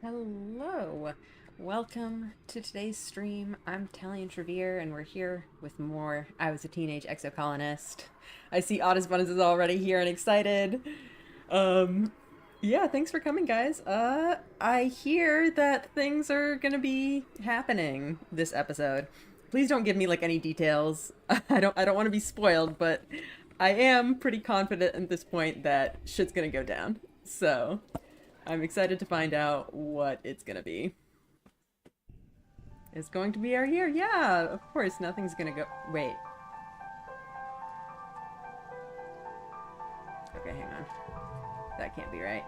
Hello, welcome to today's stream. I'm Talion Trevere, and we're here with more I Was a Teenage Exocolonist. I see Ottisbunz is already here and excited. Um, yeah, thanks for coming, guys. I hear that things are gonna be happening this episode. Please don't give me like any details. I don't want to be spoiled, but I am pretty confident at this point that shit's gonna go down. So, I'm excited to find out what it's gonna be. It's going to be our year. Yeah, of course. Nothing's gonna go. Wait. Okay, hang on. That can't be right.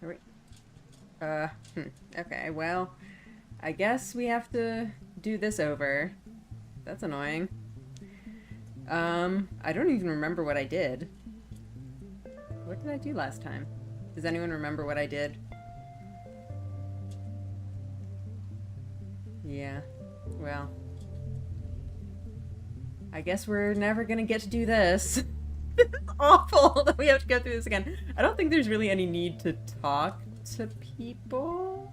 Are we... Okay, well, I guess we have to do this over. That's annoying. I don't even remember what I did. What did I do last time? Does anyone remember what I did? Yeah. Well. I guess we're never gonna get to do this. It's awful that we have to go through this again. I don't think there's really any need to talk to people.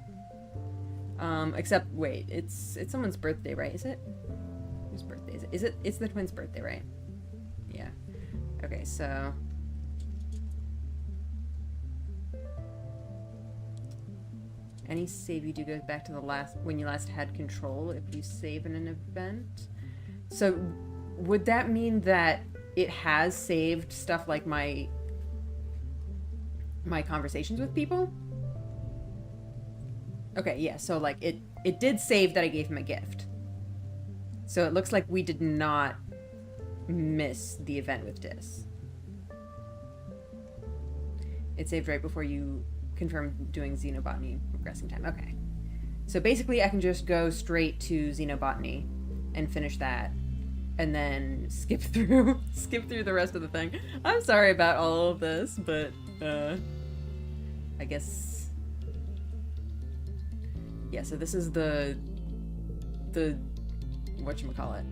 Except, wait, it's someone's birthday, right? Is it? Whose birthday is it? Is it? It's the twins' birthday, right? Yeah. Okay, so... Any save you do goes back to the last... when you last had control if you save in an event. So, would that mean that it has saved stuff like my conversations with people? Okay, yeah, so like it did save that I gave him a gift. So it looks like we did not miss the event with Dis. It saved right before you confirmed doing xenobotany progressing time. Okay. So basically I can just go straight to xenobotany and finish that. And then skip through the rest of the thing. I'm sorry about all of this, but I guess... Yeah, so this is the whatchamacallit.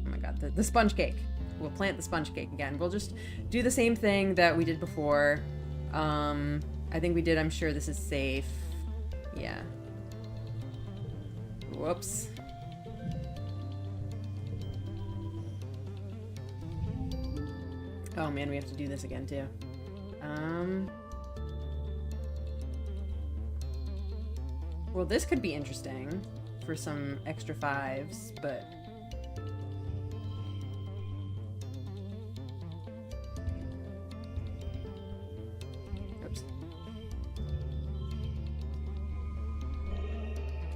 Oh my god, the sponge cake. We'll plant the sponge cake again. We'll just do the same thing that we did before. I think we did, I'm sure this is safe. Yeah. Whoops. Oh man, we have to do this again too. Well, this could be interesting for some extra fives, but... Oops.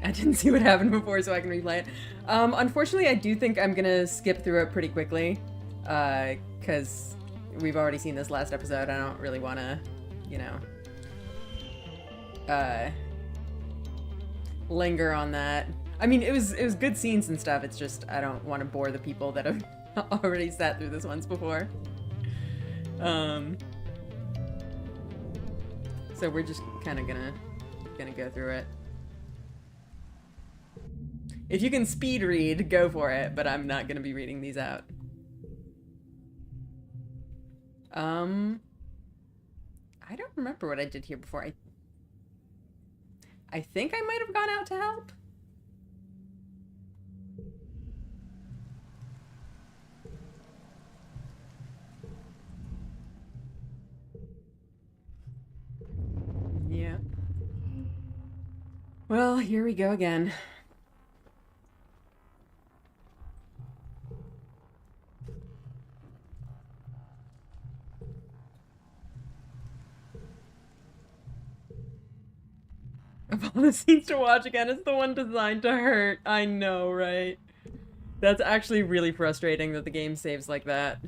I didn't see what happened before, so I can replay it. Unfortunately, I do think I'm gonna skip through it pretty quickly, because we've already seen this last episode. I don't really want to, you know, linger on that. I mean, it was good scenes and stuff. It's just I don't want to bore the people that have already sat through this once before. So we're just kind of gonna go through it. If you can speed read, go for it, but I'm not gonna be reading these out. I don't remember what I did here before. I think I might have gone out to help. Yeah. Well, here we go again. Of all the scenes to watch again, it's the one designed to hurt. I know, right? That's actually really frustrating that the game saves like that.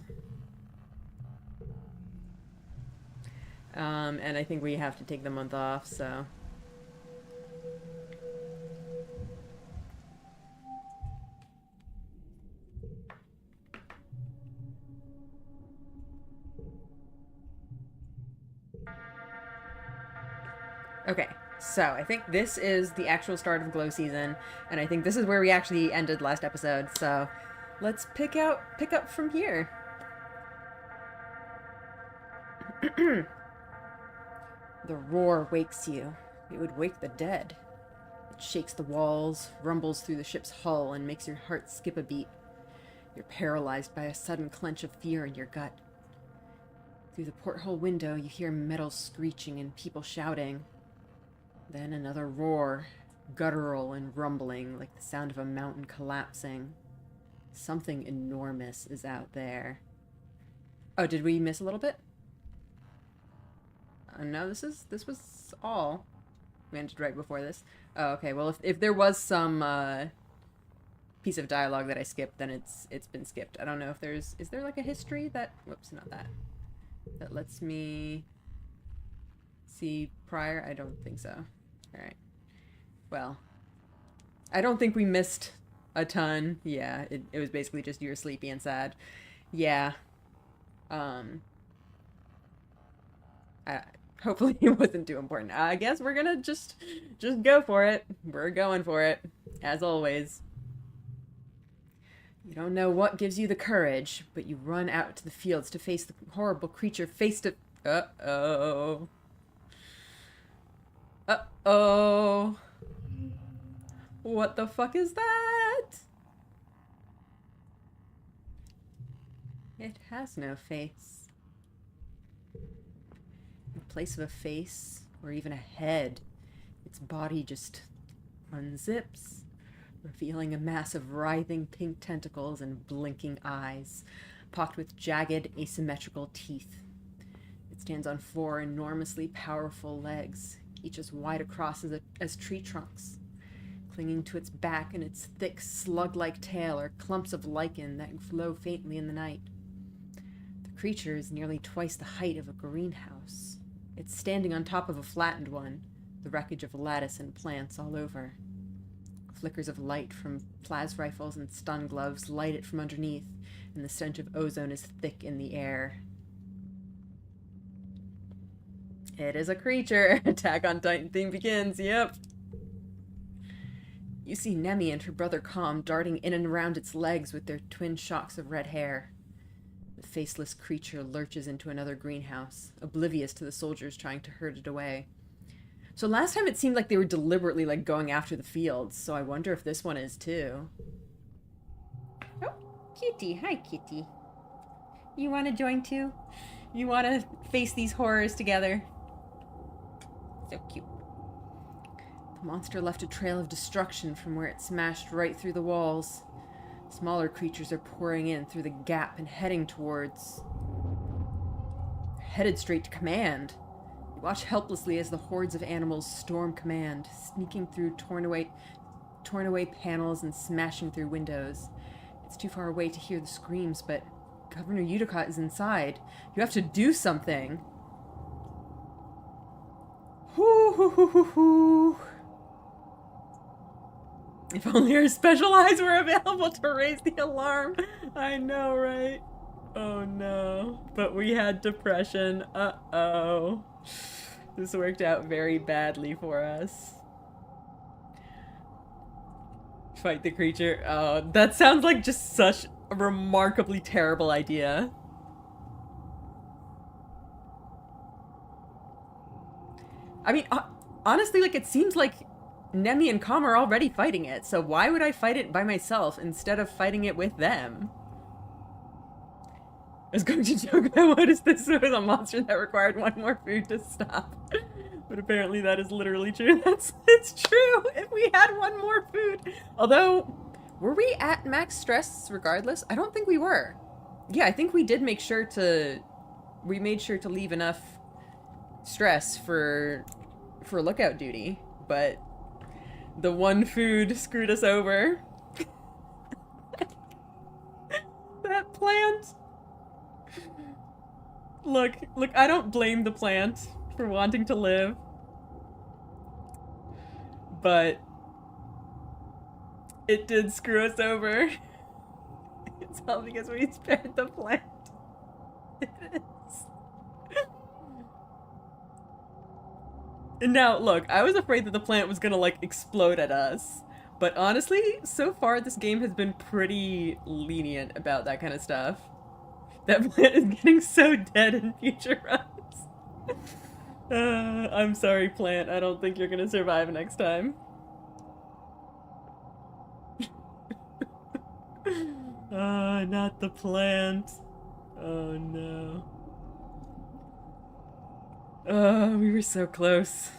And I think we have to take the month off, so... Okay, so I think this is the actual start of glow season, and I think this is where we actually ended last episode, so Let's pick up from here. The roar wakes you. It would wake the dead. It shakes the walls, rumbles through the ship's hull, and makes your heart skip a beat. You're paralyzed by a sudden clench of fear in your gut. Through the porthole window, you hear metal screeching and people shouting. Then another roar, guttural and rumbling, like the sound of a mountain collapsing. Something enormous is out there. Oh, did we miss a little bit? No, this was all. We ended right before this. Oh, okay. Well, if there was some piece of dialogue that I skipped, then it's been skipped. I don't know if is there like a history that, whoops, not that, that lets me see prior? I don't think so. All right. Well, I don't think we missed a ton. Yeah, it was basically just you were sleepy and sad. Yeah. Hopefully it wasn't too important. I guess we're gonna just go for it. We're going for it, as always. You don't know what gives you the courage, but you run out to the fields to face the horrible creature face to... Uh-oh. Uh-oh. What the fuck is that? It has no face. In place of a face, or even a head, its body just unzips, revealing a mass of writhing pink tentacles and blinking eyes, pocked with jagged, asymmetrical teeth. It stands on 4 enormously powerful legs, each as wide across as tree trunks. Clinging to its back and its thick, slug-like tail are clumps of lichen that glow faintly in the night. The creature is nearly twice the height of a greenhouse. It's standing on top of a flattened one, the wreckage of lattice and plants all over. Flickers of light from plas rifles and stun gloves light it from underneath, and the stench of ozone is thick in the air. It is a creature. Attack on Titan theme begins. Yep. You see Nemi and her brother Calm darting in and around its legs with their twin shocks of red hair. The faceless creature lurches into another greenhouse, oblivious to the soldiers trying to herd it away. So last time it seemed like they were deliberately like going after the fields, so I wonder if this one is too. Oh, Kitty. Hi, Kitty. You want to join too? You want to face these horrors together? So cute. The monster left a trail of destruction from where it smashed right through the walls. Smaller creatures are pouring in through the gap and headed straight to command. You watch helplessly as the hordes of animals storm command, sneaking through torn away panels and smashing through windows. It's too far away to hear the screams, but Governor Utica is inside. You have to do something. Hoo hoo hoo hoo hoo. If only our special eyes were available to raise the alarm. I know, right? Oh no. But we had depression. Uh-oh. This worked out very badly for us. Fight the creature. Oh, that sounds like just such a remarkably terrible idea. I mean, honestly, like, it seems like Nemi and Calm are already fighting it, so why would I fight it by myself instead of fighting it with them? I was going to joke about what is this with a monster that required 1 more food to stop. But apparently that is literally true. It's true! If we had 1 more food! Although, were we at max stress regardless? I don't think we were. Yeah, I think we did make sure to... We made sure to leave enough stress for lookout duty, but the 1 food screwed us over. That plant. Look, I don't blame the plant for wanting to live. But it did screw us over. It's all because we spared the plant. It is. And now, look, I was afraid that the plant was gonna, like, explode at us. But honestly, so far this game has been pretty lenient about that kind of stuff. That plant is getting so dead in future runs. I'm sorry, plant. I don't think you're gonna survive next time. Not the plant. Oh no. We were so close.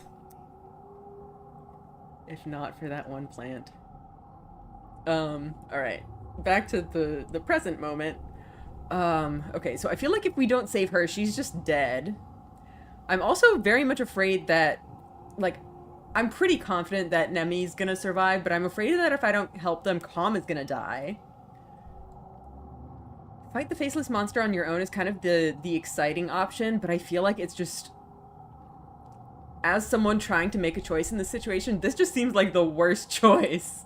If not for that one plant. Alright. Back to the present moment. Okay, so I feel like if we don't save her, she's just dead. I'm also very much afraid that, like, I'm pretty confident that Nemi's gonna survive, but I'm afraid that if I don't help them, Calm is gonna die. Fight the faceless monster on your own is kind of the exciting option, but I feel like it's just... As someone trying to make a choice in this situation, this just seems like the worst choice.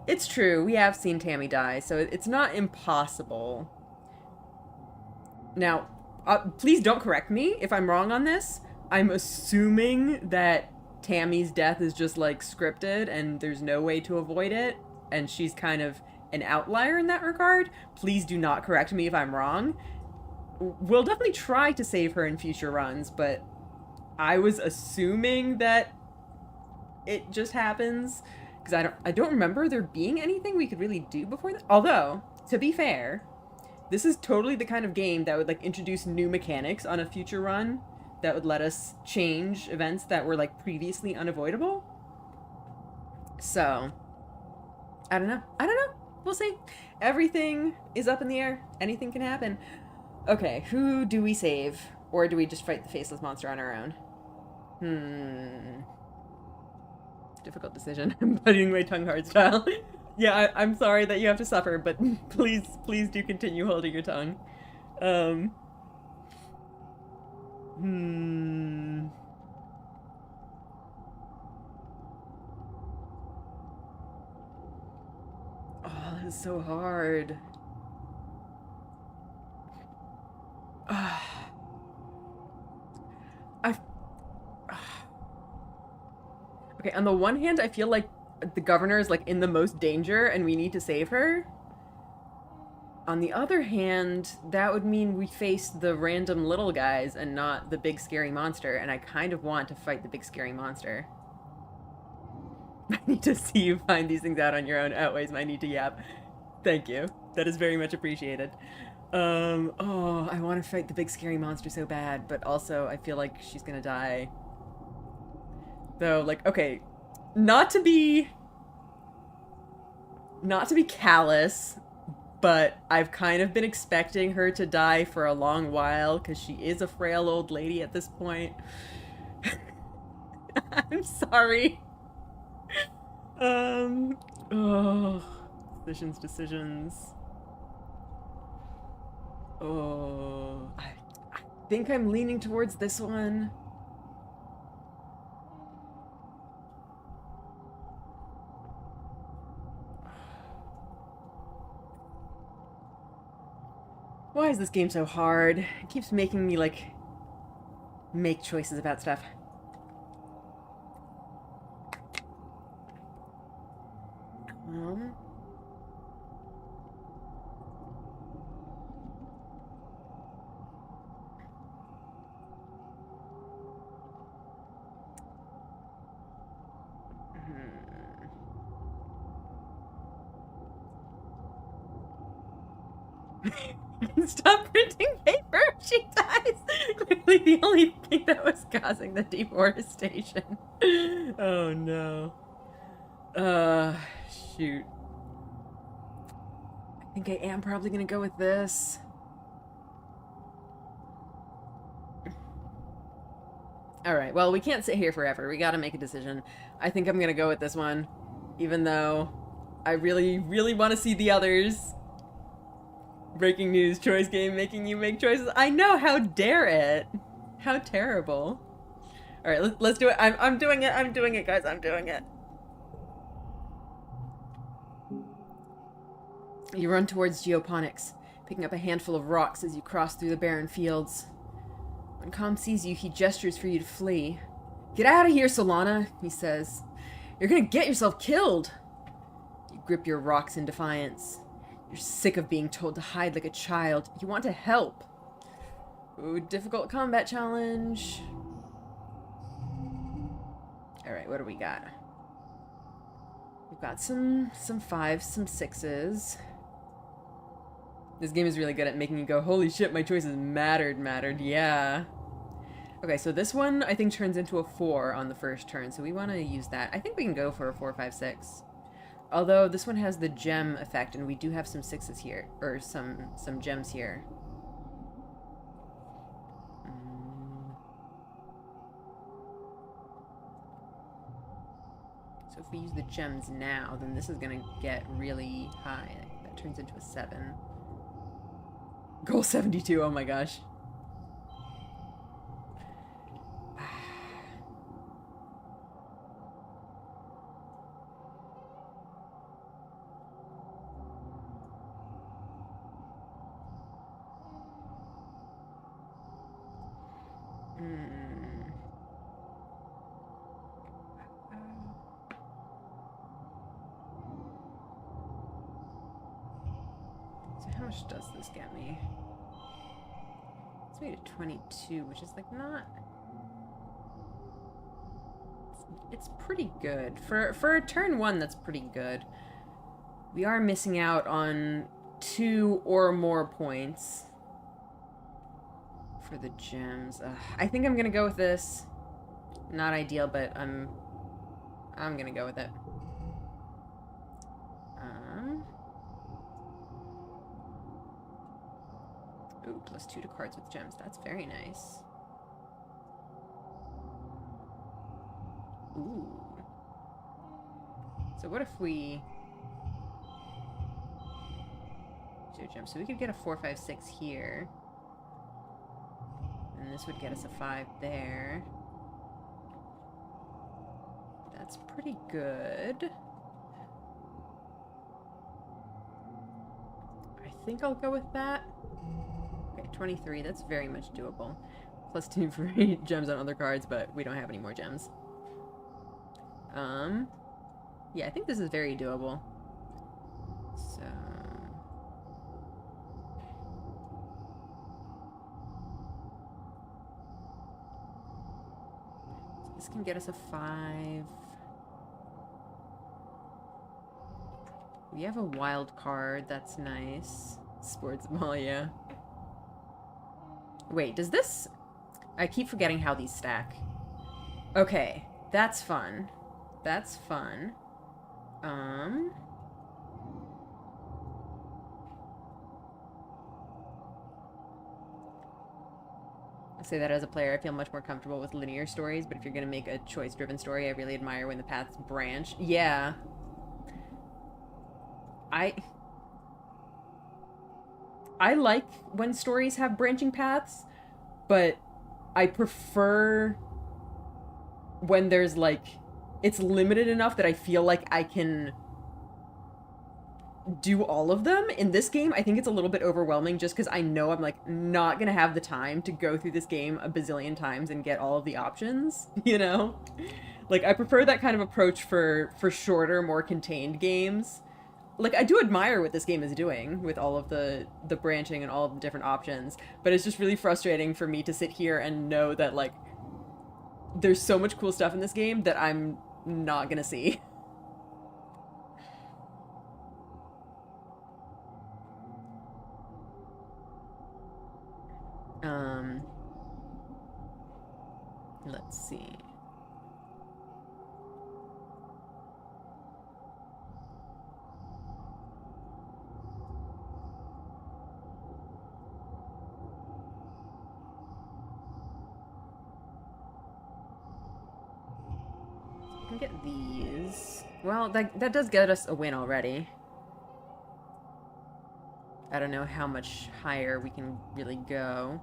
It's true, we have seen Tammy die, so it's not impossible. Now, please don't correct me if I'm wrong on this. I'm assuming that Tammy's death is just, like, scripted and there's no way to avoid it, and she's kind of an outlier in that regard. Please do not correct me if I'm wrong. We'll definitely try to save her in future runs, but I was assuming that it just happens, because I don't remember there being anything we could really do before that. Although, to be fair, this is totally the kind of game that would, like, introduce new mechanics on a future run that would let us change events that were, like, previously unavoidable. So, I don't know. We'll see. Everything is up in the air. Anything can happen. Okay, who do we save? Or do we just fight the faceless monster on our own? Difficult decision. I'm biting my tongue hard style. Yeah, I'm sorry that you have to suffer, but please do continue holding your tongue. Oh, this is so hard. Okay, on the one hand, I feel like the governor is, like, in the most danger and we need to save her. On the other hand, that would mean we face the random little guys and not the big scary monster, and I kind of want to fight the big scary monster. I need to see you find these things out on your own outweighs my need to yap. Thank you. That is very much appreciated. Oh, I want to fight the big scary monster so bad, but also I feel like she's gonna die. Though, like, okay, not to be callous, but I've kind of been expecting her to die for a long while, because she is a frail old lady at this point. I'm sorry. Oh, decisions. Oh, I think I'm leaning towards this one. Why is this game so hard? It keeps making me, like, make choices about stuff. Stop printing paper! She dies! Clearly the only thing that was causing the deforestation. Oh no. Shoot. I think I am probably gonna go with this. Alright, well, we can't sit here forever. We gotta make a decision. I think I'm gonna go with this one. Even though I really, really want to see the others. Breaking news, choice game making you make choices. I know, how dare it? How terrible. Alright, let's do it. I'm doing it, guys. I'm doing it. You run towards geoponics, picking up a handful of rocks as you cross through the barren fields. When Com sees you, he gestures for you to flee. Get out of here, Solana, he says. You're gonna get yourself killed. You grip your rocks in defiance. You're sick of being told to hide like a child. You want to help. Ooh, difficult combat challenge. Alright, what do we got? We've got some 5s, some 6s. This game is really good at making you go, holy shit, my choices mattered, yeah. Okay, so this one, I think, turns into a 4 on the first turn, so we want to use that. I think we can go for a 4, 5, 6. Although, this one has the gem effect, and we do have some 6s here, or some gems here. So if we use the gems now, then this is going to get really high. That turns into a 7. Goal 72, oh my gosh. So how much does this get me? It's made at 22, which is like not... It's pretty good. For turn 1, that's pretty good. We are missing out on 2 or more points for the gems. I think I'm gonna go with this. Not ideal, but I'm gonna go with it. Ooh, +2 to cards with gems. That's very nice. Ooh. So what if we do gems? So we could get a 4, 5, 6 here. And this would get us a 5 there. That's pretty good. I think I'll go with that. Okay, 23. That's very much doable. +2 for gems on other cards, but we don't have any more gems. Yeah, I think this is very doable. So... this can get us a 5. We have a wild card. That's nice. Sports ball, yeah. Wait, does this... I keep forgetting how these stack. Okay, that's fun. That's fun. I say that as a player, I feel much more comfortable with linear stories, but if you're gonna make a choice-driven story, I really admire when the paths branch. Yeah. I like when stories have branching paths, but I prefer when there's, like, it's limited enough that I feel like I can do all of them. In this game, I think it's a little bit overwhelming just because I know I'm, like, not gonna have the time to go through this game a bazillion times and get all of the options, you know? Like, I prefer that kind of approach for shorter, more contained games. Like, I do admire what this game is doing with all of the branching and all of the different options, but it's just really frustrating for me to sit here and know that, like, there's so much cool stuff in this game that I'm not gonna see. Let's see. I can get these. Well, that does get us a win already. I don't know how much higher we can really go.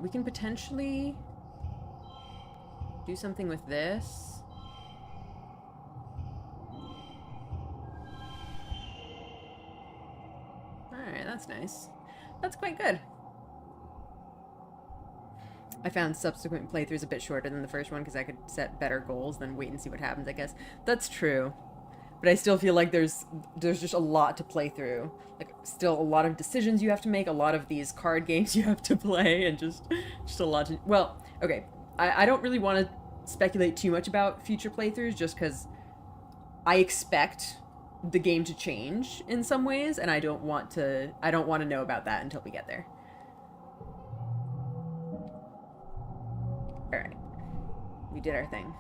We can potentially do something with this. Alright, that's nice. That's quite good. I found subsequent playthroughs a bit shorter than the first one because I could set better goals than wait and see what happens, I guess. That's true. But I still feel like there's just a lot to play through. Like, still a lot of decisions you have to make, a lot of these card games you have to play, and just a lot to... Well, okay. I don't really want to speculate too much about future playthroughs just because I expect the game to change in some ways, and I don't want to know about that until we get there. Alright. We did our thing.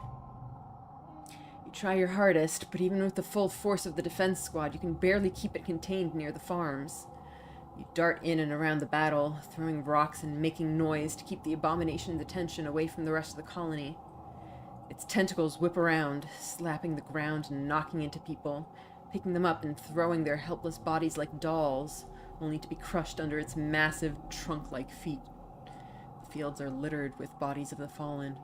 You try your hardest, but even with the full force of the defense squad, you can barely keep it contained near the farms. You dart in and around the battle, throwing rocks and making noise to keep the abomination's attention away from the rest of the colony. Its tentacles whip around, slapping the ground and knocking into people, picking them up and throwing their helpless bodies like dolls, only to be crushed under its massive trunk-like feet. The fields are littered with bodies of the fallen.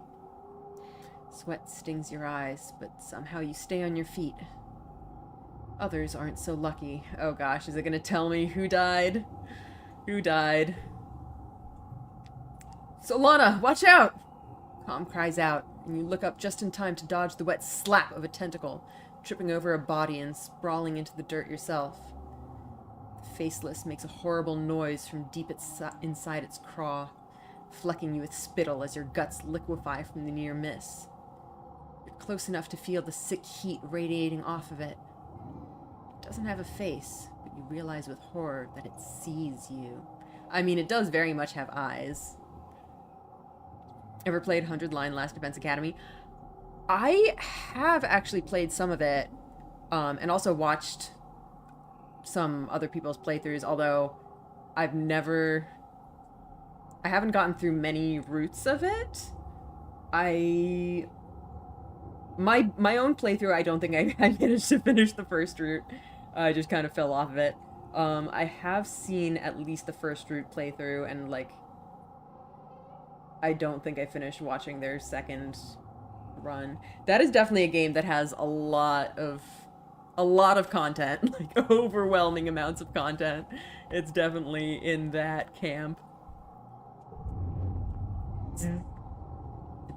Sweat stings your eyes, but somehow you stay on your feet. Others aren't so lucky. Oh gosh, is it gonna tell me who died? Who died? Solana, watch out! Calm cries out, and you look up just in time to dodge the wet slap of a tentacle, tripping over a body and sprawling into the dirt yourself. The Faceless makes a horrible noise from deep inside its craw, flecking you with spittle as your guts liquefy from the near miss. You're close enough to feel the sick heat radiating off of it. It doesn't have a face, but you realize with horror that it sees you. I mean, it does very much have eyes. Ever played 100 Line Last Defense Academy? I have actually played some of it, and also watched some other people's playthroughs, although I haven't gotten through many routes of it. My own playthrough, I don't think I managed to finish the first route. I just kind of fell off of it. I have seen at least the first route playthrough, and like, I don't think I finished watching their second run. That is definitely a game that has a lot of content, like overwhelming amounts of content. It's definitely in that camp. The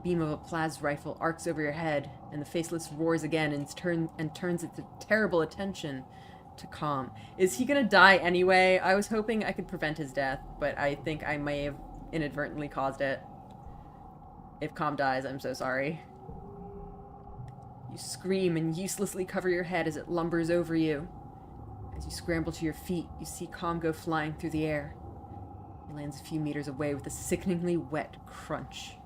beam of a plas rifle arcs over your head, and the Faceless roars again and turns its terrible attention to Calm. Is he gonna die anyway? I was hoping I could prevent his death, but I think I may have inadvertently caused it. If Calm dies, I'm so sorry. You scream and uselessly cover your head as it lumbers over you. As you scramble to your feet, you see Calm go flying through the air. He lands a few meters away with a sickeningly wet crunch.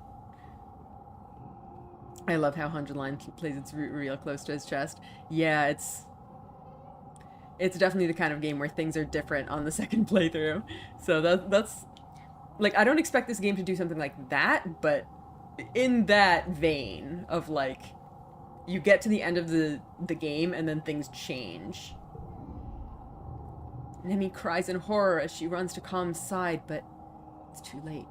I love how 100 Line plays its root real close to his chest. Yeah, it's definitely the kind of game where things are different on the second playthrough. So that's like, I don't expect this game to do something like that, but in that vein of like, you get to the end of the game and then things change. Nemi cries in horror as she runs to Calm's side, but it's too late.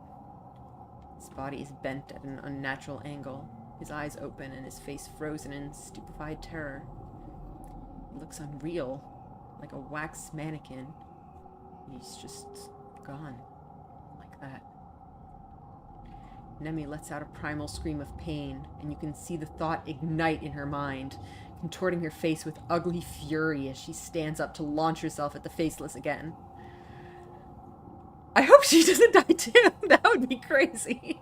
His body is bent at an unnatural angle, his eyes open and his face frozen in stupefied terror. He looks unreal, like a wax mannequin. He's just gone, like that. Nemi lets out a primal scream of pain, and you can see the thought ignite in her mind, contorting her face with ugly fury as she stands up to launch herself at the Faceless again. I hope she doesn't die too! That would be crazy!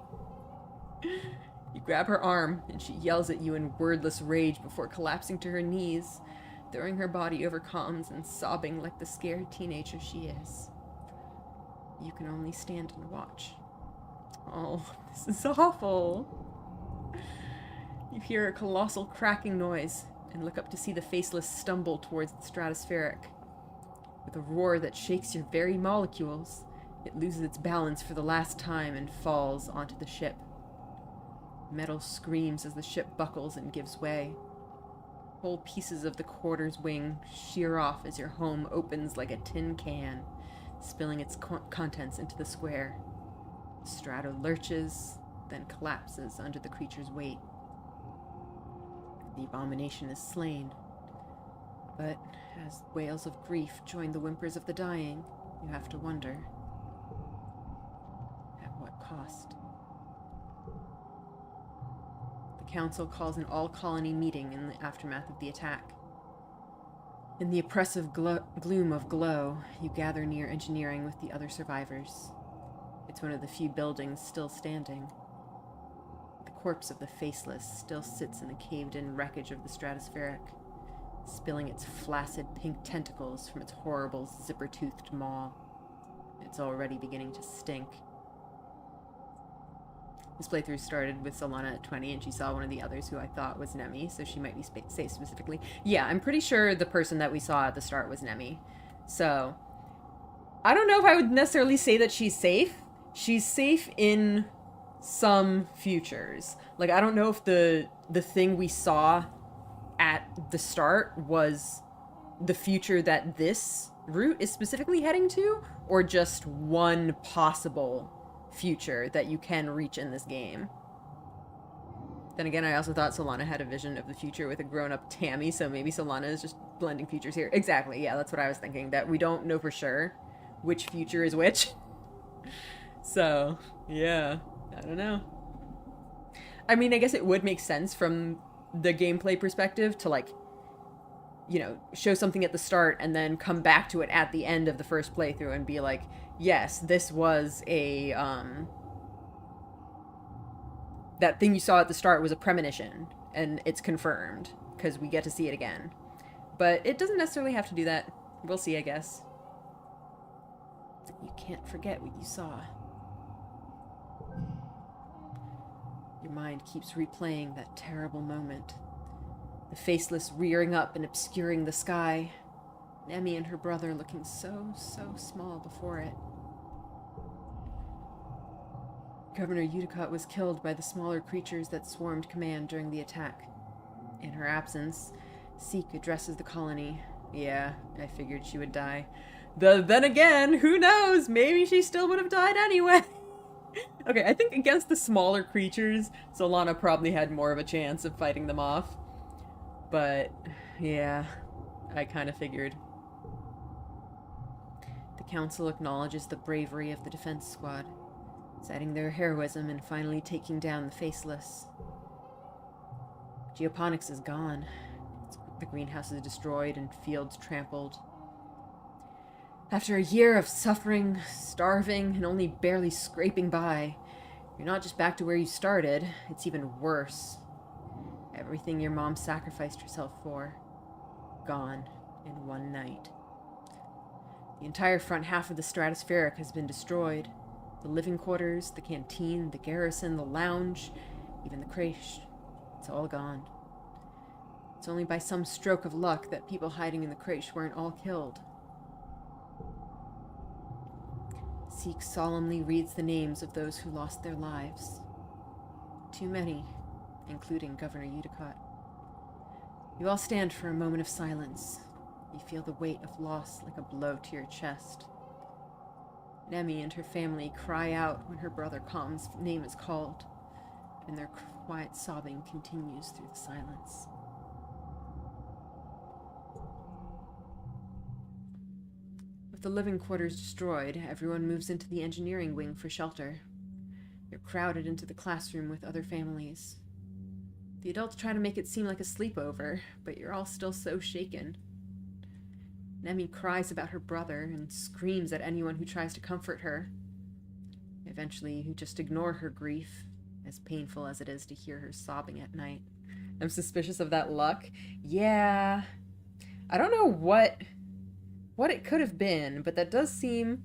You grab her arm, and she yells at you in wordless rage before collapsing to her knees, throwing her body over Calm's and sobbing like the scared teenager she is. You can only stand and watch. Oh, this is awful. You hear a colossal cracking noise and look up to see the Faceless stumble towards the stratospheric. With a roar that shakes your very molecules, it loses its balance for the last time and falls onto the ship. Metal screams as the ship buckles and gives way. Whole pieces of the quarter's wing shear off as your home opens like a tin can, spilling its contents into the square. The strato lurches, then collapses under the creature's weight. The abomination is slain, but as wails of grief join the whimpers of the dying, you have to wonder, cost. The council calls an all-colony meeting in the aftermath of the attack. In the oppressive gloom of Glow, you gather near engineering with the other survivors. It's one of the few buildings still standing. The corpse of the Faceless still sits in the caved-in wreckage of the stratospheric, spilling its flaccid pink tentacles from its horrible zipper-toothed maw. It's already beginning to stink. This playthrough started with Solana at 20, and she saw one of the others who I thought was Nemi, so she might be safe specifically. Yeah, I'm pretty sure the person that we saw at the start was Nemi. So, I don't know if I would necessarily say that she's safe. She's safe in some futures. Like, I don't know if the thing we saw at the start was the future that this route is specifically heading to, or just one possible future that you can reach in this game. Then again, I also thought Solana had a vision of the future with a grown-up Tammy, so maybe Solana is just blending futures here. Exactly, yeah, that's what I was thinking, that we don't know for sure which future is which. So, yeah, I don't know. I mean, I guess it would make sense from the gameplay perspective to, like, you know, show something at the start and then come back to it at the end of the first playthrough and be like, yes, this was a, that thing you saw at the start was a premonition, and it's confirmed, because we get to see it again. But it doesn't necessarily have to do that. We'll see, I guess. You can't forget what you saw. Your mind keeps replaying that terrible moment. The Faceless rearing up and obscuring the sky. Nemi and her brother looking so small before it. Governor Udicott was killed by the smaller creatures that swarmed command during the attack. In her absence, Seek addresses the colony. Yeah, I figured she would die. Then again, who knows? Maybe she still would have died anyway. Okay, I think against the smaller creatures, Solana probably had more of a chance of fighting them off. But, yeah, I kind of figured. The council acknowledges the bravery of the defense squad, citing their heroism in finally taking down the Faceless. Geoponics is gone. The greenhouse is destroyed and fields trampled. After a year of suffering, starving, and only barely scraping by, you're not just back to where you started, it's even worse. Everything your mom sacrificed herself for, gone in one night. The entire front half of the stratospheric has been destroyed. The living quarters, the canteen, the garrison, the lounge, even the creche. It's all gone. It's only by some stroke of luck that people hiding in the creche weren't all killed. Seek solemnly reads the names of those who lost their lives. Too many, including Governor Udicott. You all stand for a moment of silence. You feel the weight of loss like a blow to your chest. Nemi and her family cry out when her brother Com's name is called, and their quiet sobbing continues through the silence. With the living quarters destroyed, everyone moves into the engineering wing for shelter. You're crowded into the classroom with other families. The adults try to make it seem like a sleepover, but you're all still so shaken. Nemi cries about her brother and screams at anyone who tries to comfort her. Eventually, you just ignore her grief, as painful as it is to hear her sobbing at night. I'm suspicious of that luck. Yeah. I don't know what it could have been, but that does seem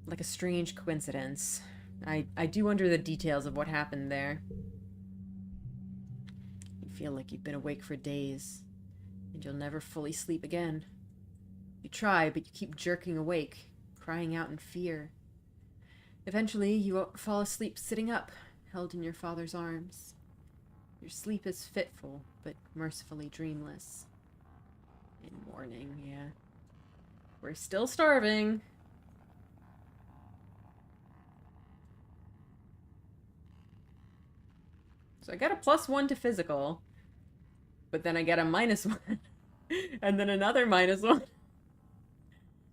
like a strange coincidence. I do wonder the details of what happened there. You feel like you've been awake for days, and you'll never fully sleep again. You try, but you keep jerking awake, crying out in fear. Eventually, you fall asleep sitting up, held in your father's arms. Your sleep is fitful, but mercifully dreamless. In morning, yeah. We're still starving. So I got a +1 to physical, but then I get a -1, and then another -1.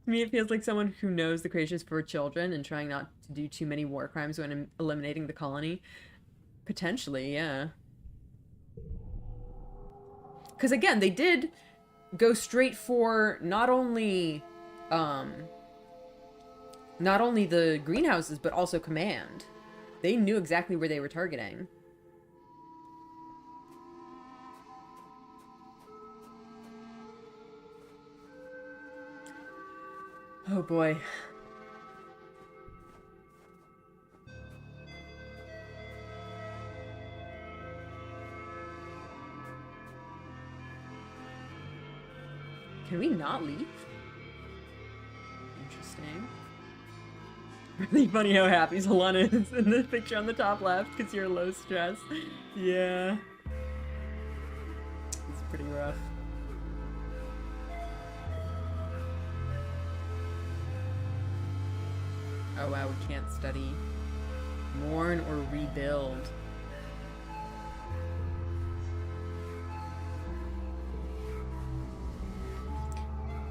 To me, it feels like someone who knows the creation is for children and trying not to do too many war crimes when eliminating the colony. Potentially, yeah. Because again, they did go straight for um, not only the greenhouses, but also command. They knew exactly where they were targeting. Oh boy. Can we not leave? Interesting. Really funny how happy Solana is in the picture on the top left because you're low stress. Yeah. It's pretty rough. Oh wow, we can't study. Mourn or rebuild.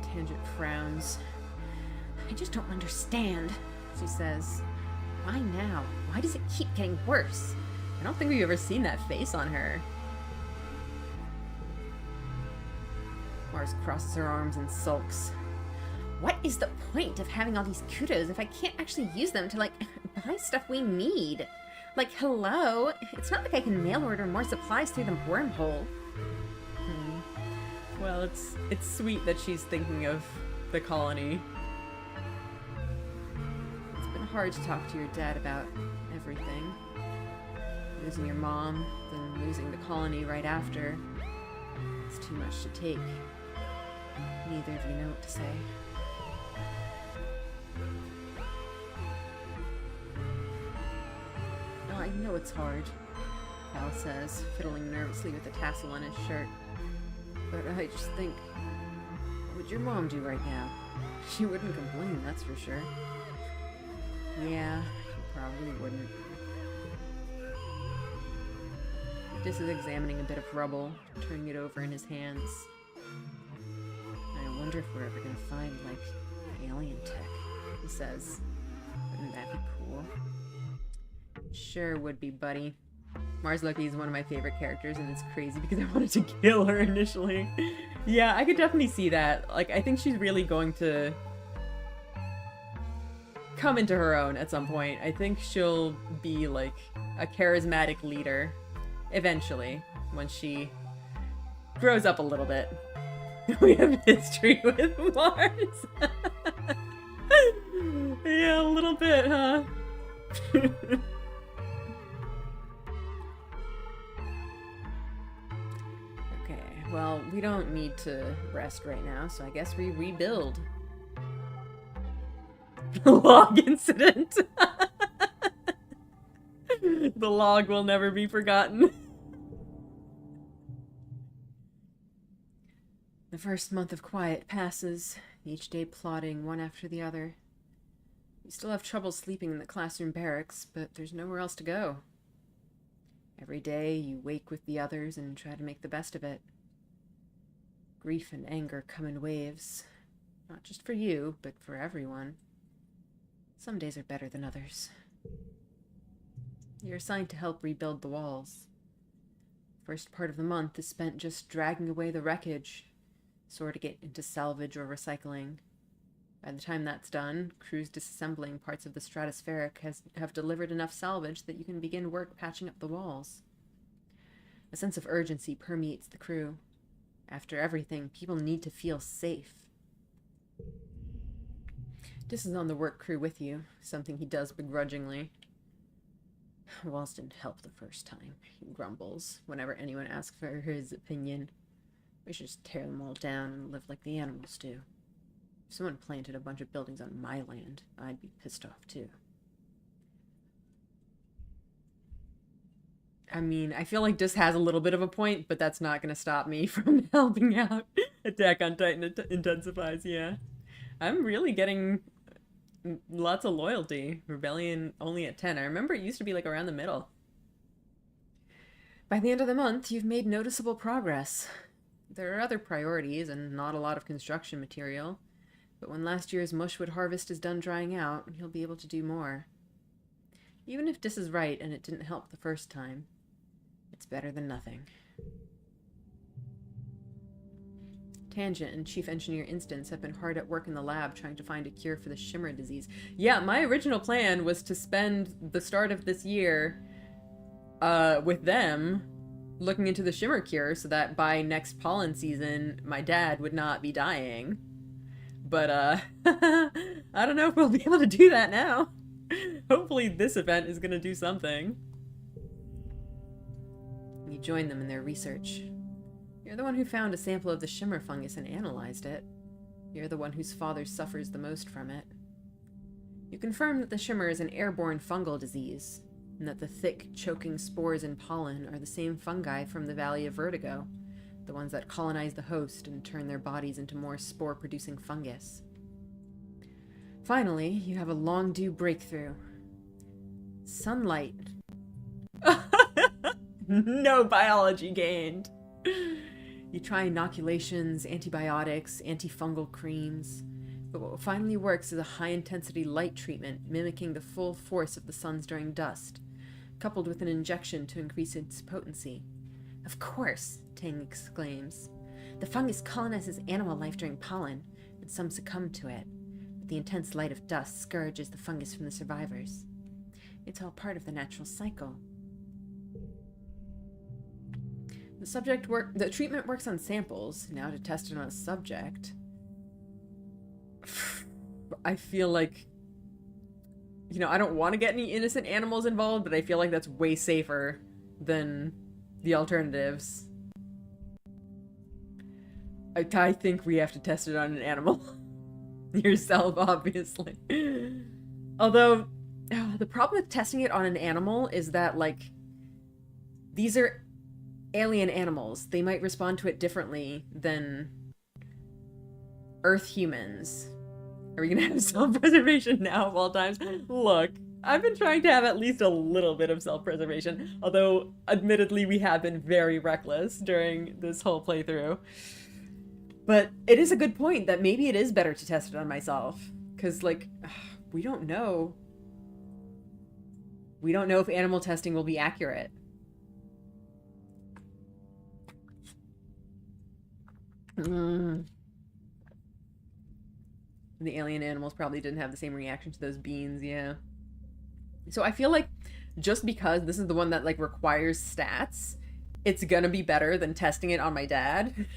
Tangent frowns. I just don't understand, she says. Why now? Why does it keep getting worse? I don't think we've ever seen that face on her. Mars crosses her arms and sulks. What is the point of having all these kudos if I can't actually use them to, like, buy stuff we need? Like, hello? It's not like I can mail order more supplies through the wormhole. Well, it's sweet that she's thinking of the colony. It's been hard to talk to your dad about everything. Losing your mom, then losing the colony right after. It's too much to take. Neither of you know what to say. No, I know it's hard, Cal says, fiddling nervously with the tassel on his shirt. But I just think, what would your mom do right now? She wouldn't complain, that's for sure. Yeah, she probably wouldn't. Dis is examining a bit of rubble, turning it over in his hands. I wonder if we're ever gonna find, like, alien tech, he says. Wouldn't that be cool? Sure would be, buddy. Mars Loki is one of my favorite characters, and it's crazy because I wanted to kill her initially. Yeah, I could definitely see that. Like, I think she's really going to come into her own at some point. I think she'll be, like, a charismatic leader eventually, when she grows up a little bit. We have history with Mars. Yeah, a little bit, huh? Well, we don't need to rest right now, so I guess we rebuild. The log incident. The log will never be forgotten. The first month of quiet passes, each day plodding one after the other. You still have trouble sleeping in the classroom barracks, but there's nowhere else to go. Every day you wake with the others and try to make the best of it. Grief and anger come in waves, not just for you, but for everyone. Some days are better than others. You're assigned to help rebuild the walls. First part of the month is spent just dragging away the wreckage, sorting it into salvage or recycling. By the time that's done, crews disassembling parts of the stratospheric have delivered enough salvage that you can begin work patching up the walls. A sense of urgency permeates the crew. After everything, people need to feel safe. Dis is on the work crew with you, something he does begrudgingly. Walls didn't help the first time, he grumbles whenever anyone asks for his opinion. We should just tear them all down and live like the animals do. If someone planted a bunch of buildings on my land, I'd be pissed off too. I mean, I feel like Dis has a little bit of a point, but that's not going to stop me from helping out. Attack on Titan intensifies, yeah. I'm really getting lots of loyalty. Rebellion only at 10. I remember it used to be like around the middle. By the end of the month, you've made noticeable progress. There are other priorities and not a lot of construction material, But when last year's mushwood harvest is done drying out, he'll be able to do more. Even if Dis is right and it didn't help the first time, it's better than nothing. Tangent and Chief Engineer Instance have been hard at work in the lab trying to find a cure for the shimmer disease. Yeah, my original plan was to spend the start of this year with them looking into the shimmer cure so that by next pollen season, my dad would not be dying. But, I don't know if we'll be able to do that now. Hopefully this event is gonna do something. You join them in their research. You're the one who found a sample of the shimmer fungus and analyzed it. You're the one whose father suffers the most from it. You confirm that the shimmer is an airborne fungal disease, and that the thick, choking spores in pollen are the same fungi from the Valley of Vertigo, the ones that colonize the host and turn their bodies into more spore-producing fungus. Finally, you have a long-due breakthrough. Sunlight. No biology gained. You try inoculations, antibiotics, antifungal creams, but what finally works is a high-intensity light treatment mimicking the full force of the sun's during dust, coupled with an injection to increase its potency. Of course, Tang exclaims. The fungus colonizes animal life during pollen, and some succumb to it, but the intense light of dust scourges the fungus from the survivors. It's all part of the natural cycle. The treatment works on samples. Now to test it on a subject. I feel like, you know, I don't want to get any innocent animals involved, but I feel like that's way safer than the alternatives. I think we have to test it on an animal. Yourself, obviously. Although, the problem with testing it on an animal is that, like, these are alien animals. They might respond to it differently than Earth humans. Are we gonna have self-preservation now of all times? Look, I've been trying to have at least a little bit of self-preservation, although admittedly we have been very reckless during this whole playthrough. But it is a good point that maybe it is better to test it on myself, because, like, we don't know. We don't know if animal testing will be accurate. The alien animals probably didn't have the same reaction to those beans, yeah. So I feel like just because this is the one that, like, requires stats, it's gonna be better than testing it on my dad.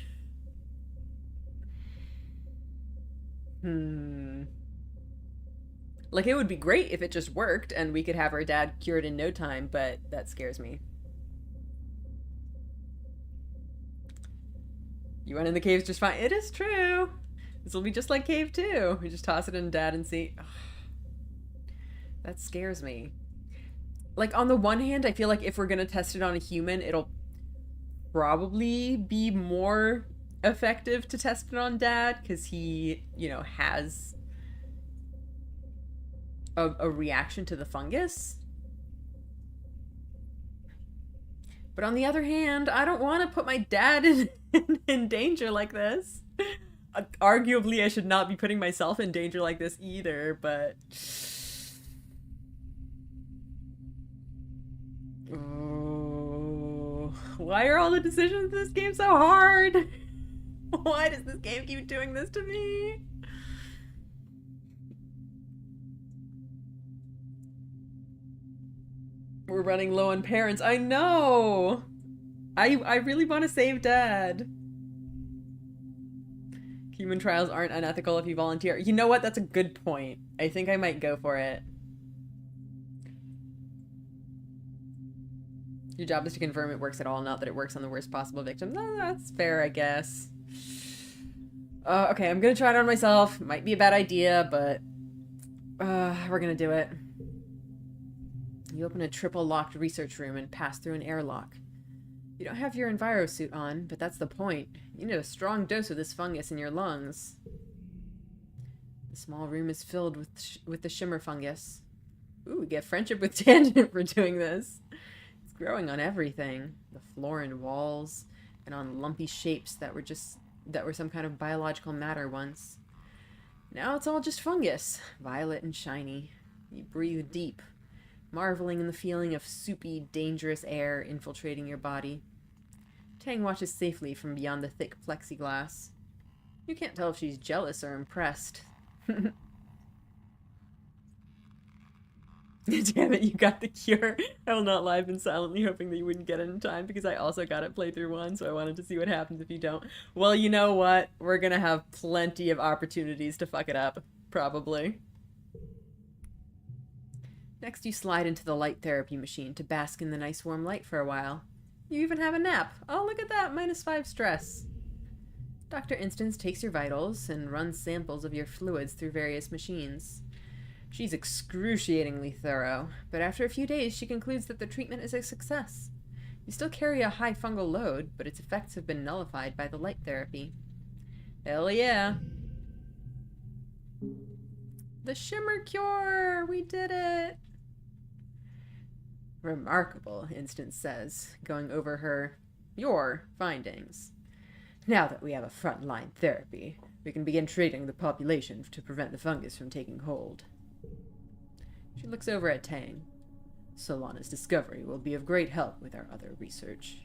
Like, it would be great if it just worked and we could have our dad cured in no time, but that scares me. You went in the caves just fine. It is true. This will be just like Cave 2. We just toss it in Dad and see. Ugh. That scares me. Like, on the one hand, I feel like if we're gonna test it on a human, it'll probably be more effective to test it on Dad, because he, you know, has a reaction to the fungus. But on the other hand, I don't want to put my dad in danger like this. Arguably, I should not be putting myself in danger like this either, but... Oh, why are all the decisions in this game so hard? Why does this game keep doing this to me? We're running low on parents. I know! I really want to save Dad. Human trials aren't unethical if you volunteer. You know what? That's a good point. I think I might go for it. Your job is to confirm it works at all, not that it works on the worst possible victims. Oh, that's fair, I guess. Okay, I'm gonna try it on myself. Might be a bad idea, but... we're gonna do it. You open a triple-locked research room and pass through an airlock. You don't have your envirosuit on, but that's the point. You need a strong dose of this fungus in your lungs. The small room is filled with the shimmer fungus. Ooh, we get friendship with Tangent for doing this. It's growing on everything. The floor and walls, and on lumpy shapes that were some kind of biological matter once. Now it's all just fungus, violet and shiny. You breathe deep, marveling in the feeling of soupy, dangerous air infiltrating your body. Tang watches safely from beyond the thick plexiglass. You can't tell if she's jealous or impressed. Damn it, you got the cure. I will not lie, I've been silently hoping that you wouldn't get it in time because I also got it playthrough 1, so I wanted to see what happens if you don't. Well, you know what? We're gonna have plenty of opportunities to fuck it up. Probably. Next, you slide into the light therapy machine to bask in the nice warm light for a while. You even have a nap. Oh, look at that, -5 stress. Dr. Instance takes your vitals and runs samples of your fluids through various machines. She's excruciatingly thorough, but after a few days she concludes that the treatment is a success. You still carry a high fungal load, but its effects have been nullified by the light therapy. Hell yeah. The shimmer cure! We did it! Remarkable, Instance says, going over your findings. Now that we have a frontline therapy, we can begin treating the population to prevent the fungus from taking hold. She looks over at Tang. Solana's discovery will be of great help with our other research.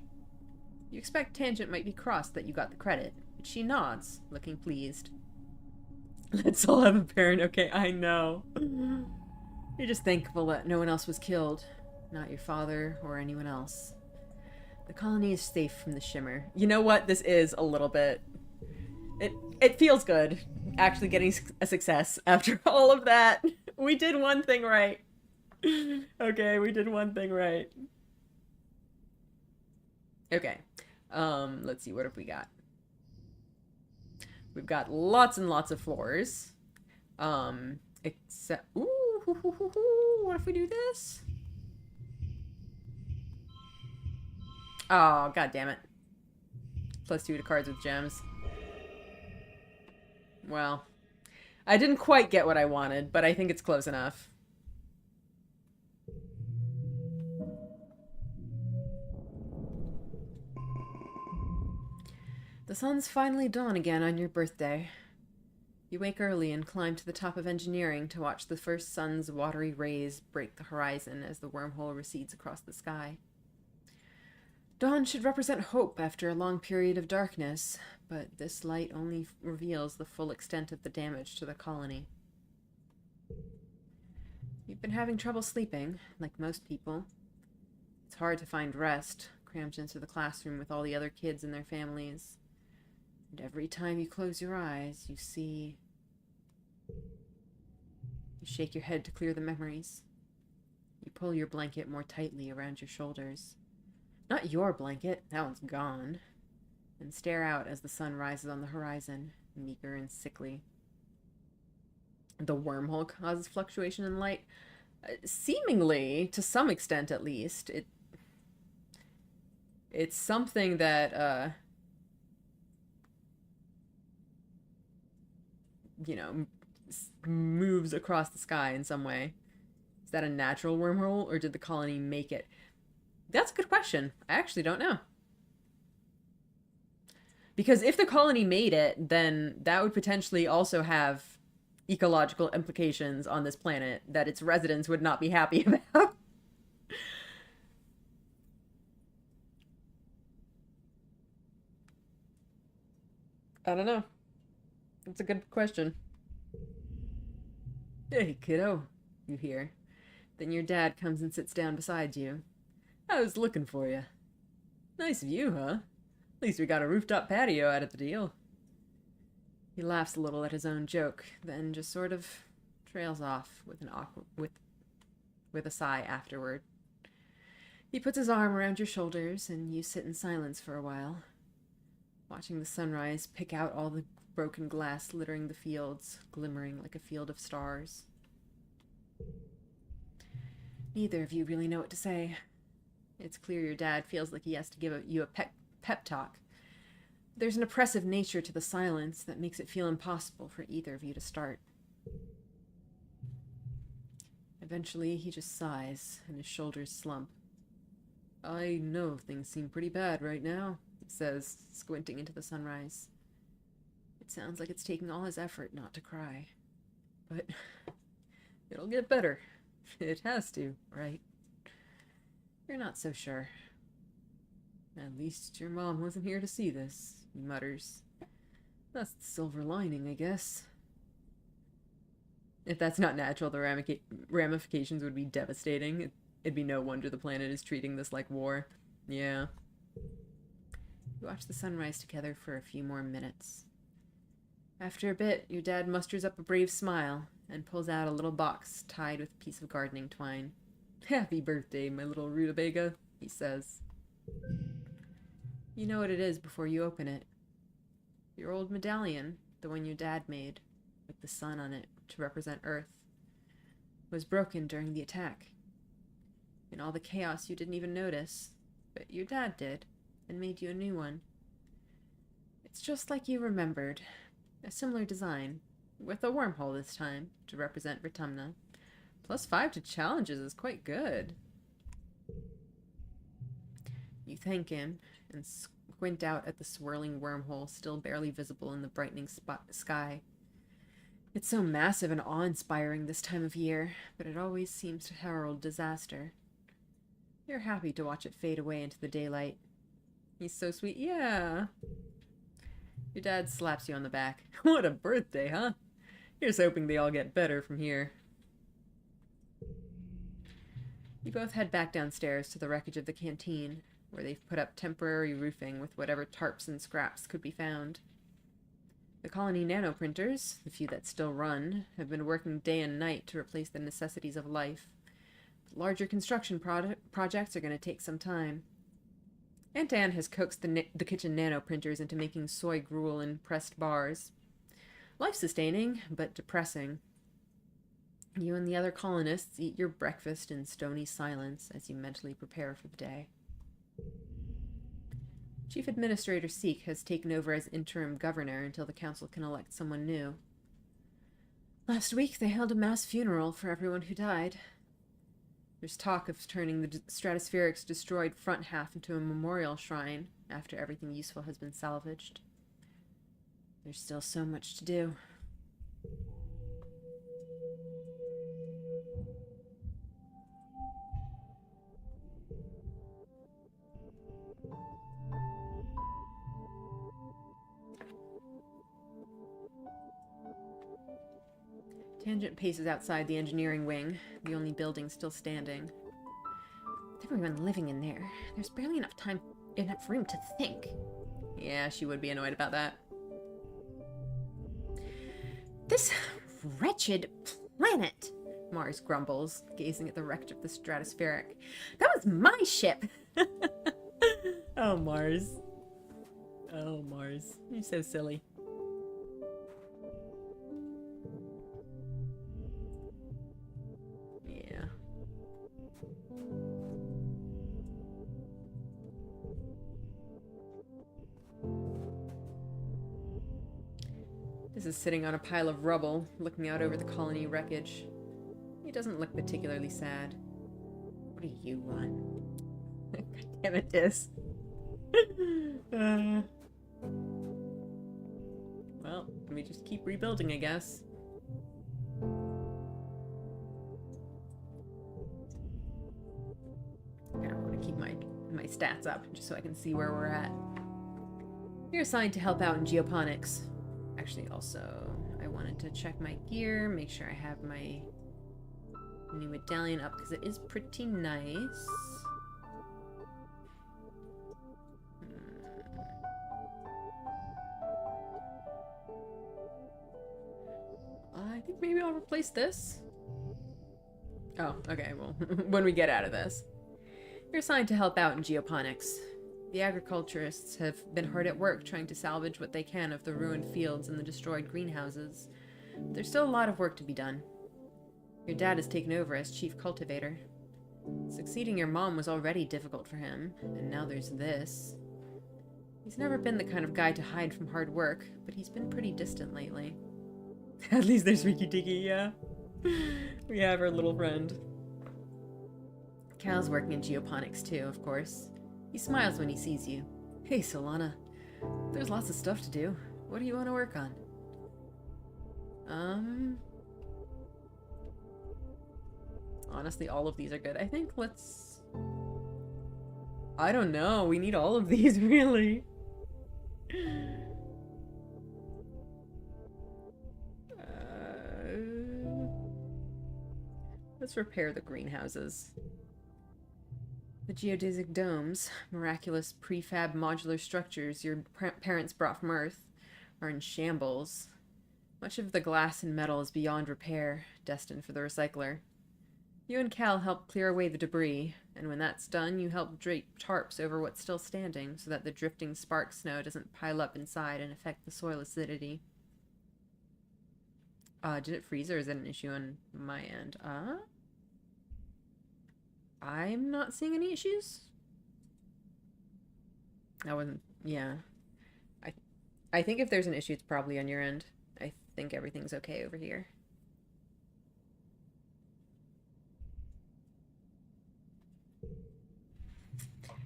You expect tangent might be cross that you got the credit, but she nods, looking pleased. Let's all have a parent, okay? I know. You're just thankful that no one else was killed. Not your father or anyone else. The colony is safe from the shimmer. You know what? This is a little bit... It feels good, actually getting a success after all of that. We did one thing right. Okay, we did one thing right. Okay. Let's see, what have we got? We've got lots and lots of floors. Except... Ooh, what if we do this? Oh, god damn it. +2 to cards with gems. Well, I didn't quite get what I wanted, but I think it's close enough. The sun's finally dawn again on your birthday. You wake early and climb to the top of engineering to watch the first sun's watery rays break the horizon as the wormhole recedes across the sky. Dawn should represent hope after a long period of darkness, but this light only reveals the full extent of the damage to the colony. You've been having trouble sleeping, like most people. It's hard to find rest, crammed into the classroom with all the other kids and their families. And every time you close your eyes, you see... You shake your head to clear the memories. You pull your blanket more tightly around your shoulders. Not your blanket, that one's gone. And stare out as the sun rises on the horizon, meager and sickly. The wormhole causes fluctuation in light. Seemingly, to some extent at least, it's something that, you know, moves across the sky in some way. Is that a natural wormhole, or did the colony make it? That's a good question. I actually don't know. Because if the colony made it, then that would potentially also have ecological implications on this planet that its residents would not be happy about. I don't know. That's a good question. Hey, kiddo, you hear. Then your dad comes and sits down beside you. I was looking for you. Nice view, huh? At least we got a rooftop patio out of the deal. He laughs a little at his own joke, then just sort of trails off with an with a sigh afterward. He puts his arm around your shoulders, and you sit in silence for a while, watching the sunrise pick out all the broken glass littering the fields, glimmering like a field of stars. Neither of you really know what to say. It's clear your dad feels like he has to give you a pep talk. There's an oppressive nature to the silence that makes it feel impossible for either of you to start. Eventually, he just sighs, and his shoulders slump. I know things seem pretty bad right now, he says, squinting into the sunrise. It Sounds like it's taking all his effort not to cry. But it'll get better. It has to, right? You're not so sure. At least your mom wasn't here to see this, he mutters. That's the silver lining, I guess. If that's not natural, the ramifications would be devastating. It'd be no wonder the planet is treating this like war. Yeah. You watch the sunrise together for a few more minutes. After a bit, your dad musters up a brave smile and pulls out a little box tied with a piece of gardening twine. Happy birthday, my little rutabaga, he says. You know what it is before you open it. Your old medallion, the one your dad made, with the sun on it to represent Earth, was broken during the attack. In all the chaos you didn't even notice, but your dad did, and made you a new one. It's just like you remembered. A similar design, with a wormhole this time, to represent Vertumna. +5 to challenges is quite good. You thank him, and squint out at the swirling wormhole still barely visible in the brightening sky. It's so massive and awe-inspiring this time of year, but it always seems to herald disaster. You're happy to watch it fade away into the daylight. He's so sweet. Yeah. Your dad slaps you on the back. What a birthday, huh? Here's hoping they all get better from here. You both head back downstairs to the wreckage of the canteen, where they've put up temporary roofing with whatever tarps and scraps could be found. The colony nanoprinters, the few that still run, have been working day and night to replace the necessities of life. But larger construction projects are going to take some time. Aunt Anne has coaxed the kitchen nanoprinters into making soy gruel and pressed bars. Life-sustaining, but depressing. You and the other colonists eat your breakfast in stony silence as you mentally prepare for the day. Chief Administrator Seek has taken over as interim governor until the council can elect someone new. Last week, they held a mass funeral for everyone who died. There's talk of turning the Stratospheric's destroyed front half into a memorial shrine after everything useful has been salvaged. There's still so much to do. Tangent paces outside the engineering wing, the only building still standing. With everyone living in there, there's barely enough room to think. Yeah, she would be annoyed about that. This wretched planet, Mars grumbles, gazing at the wreckage of the Stratospheric. That was my ship! Oh, Mars. Oh, Mars. You're so silly. This is sitting on a pile of rubble, looking out over the colony wreckage. He doesn't look particularly sad. What do you want? God damn it, Dis. Well, we just keep rebuilding, I guess. Okay, I want to keep my stats up, just so I can see where we're at. You're assigned to help out in geoponics. Actually, also, I wanted to check my gear, make sure I have my new medallion up, because it is pretty nice. I think maybe I'll replace this. Oh, okay, well, when we get out of this. You're assigned to help out in geoponics. The agriculturists have been hard at work trying to salvage what they can of the ruined fields and the destroyed greenhouses. But there's still a lot of work to be done. Your dad has taken over as chief cultivator. Succeeding your mom was already difficult for him, and now there's this. He's never been the kind of guy to hide from hard work, but he's been pretty distant lately. At least there's Riki Tiki, yeah. We have our little friend. Cal's working in geoponics too, of course. He smiles when he sees you. Hey, Solana. There's lots of stuff to do. What do you want to work on? Um, honestly, all of these are good. I think let's... I don't know. We need all of these, really. Let's repair the greenhouses. The geodesic domes, miraculous prefab modular structures your parents brought from Earth, are in shambles. Much of the glass and metal is beyond repair, destined for the recycler. You and Cal help clear away the debris, and when that's done, you help drape tarps over what's still standing so that the drifting spark snow doesn't pile up inside and affect the soil acidity. Did it freeze or is it an issue on my end? I'm not seeing any issues. I wasn't... Yeah. I think if there's an issue, it's probably on your end. I think everything's okay over here.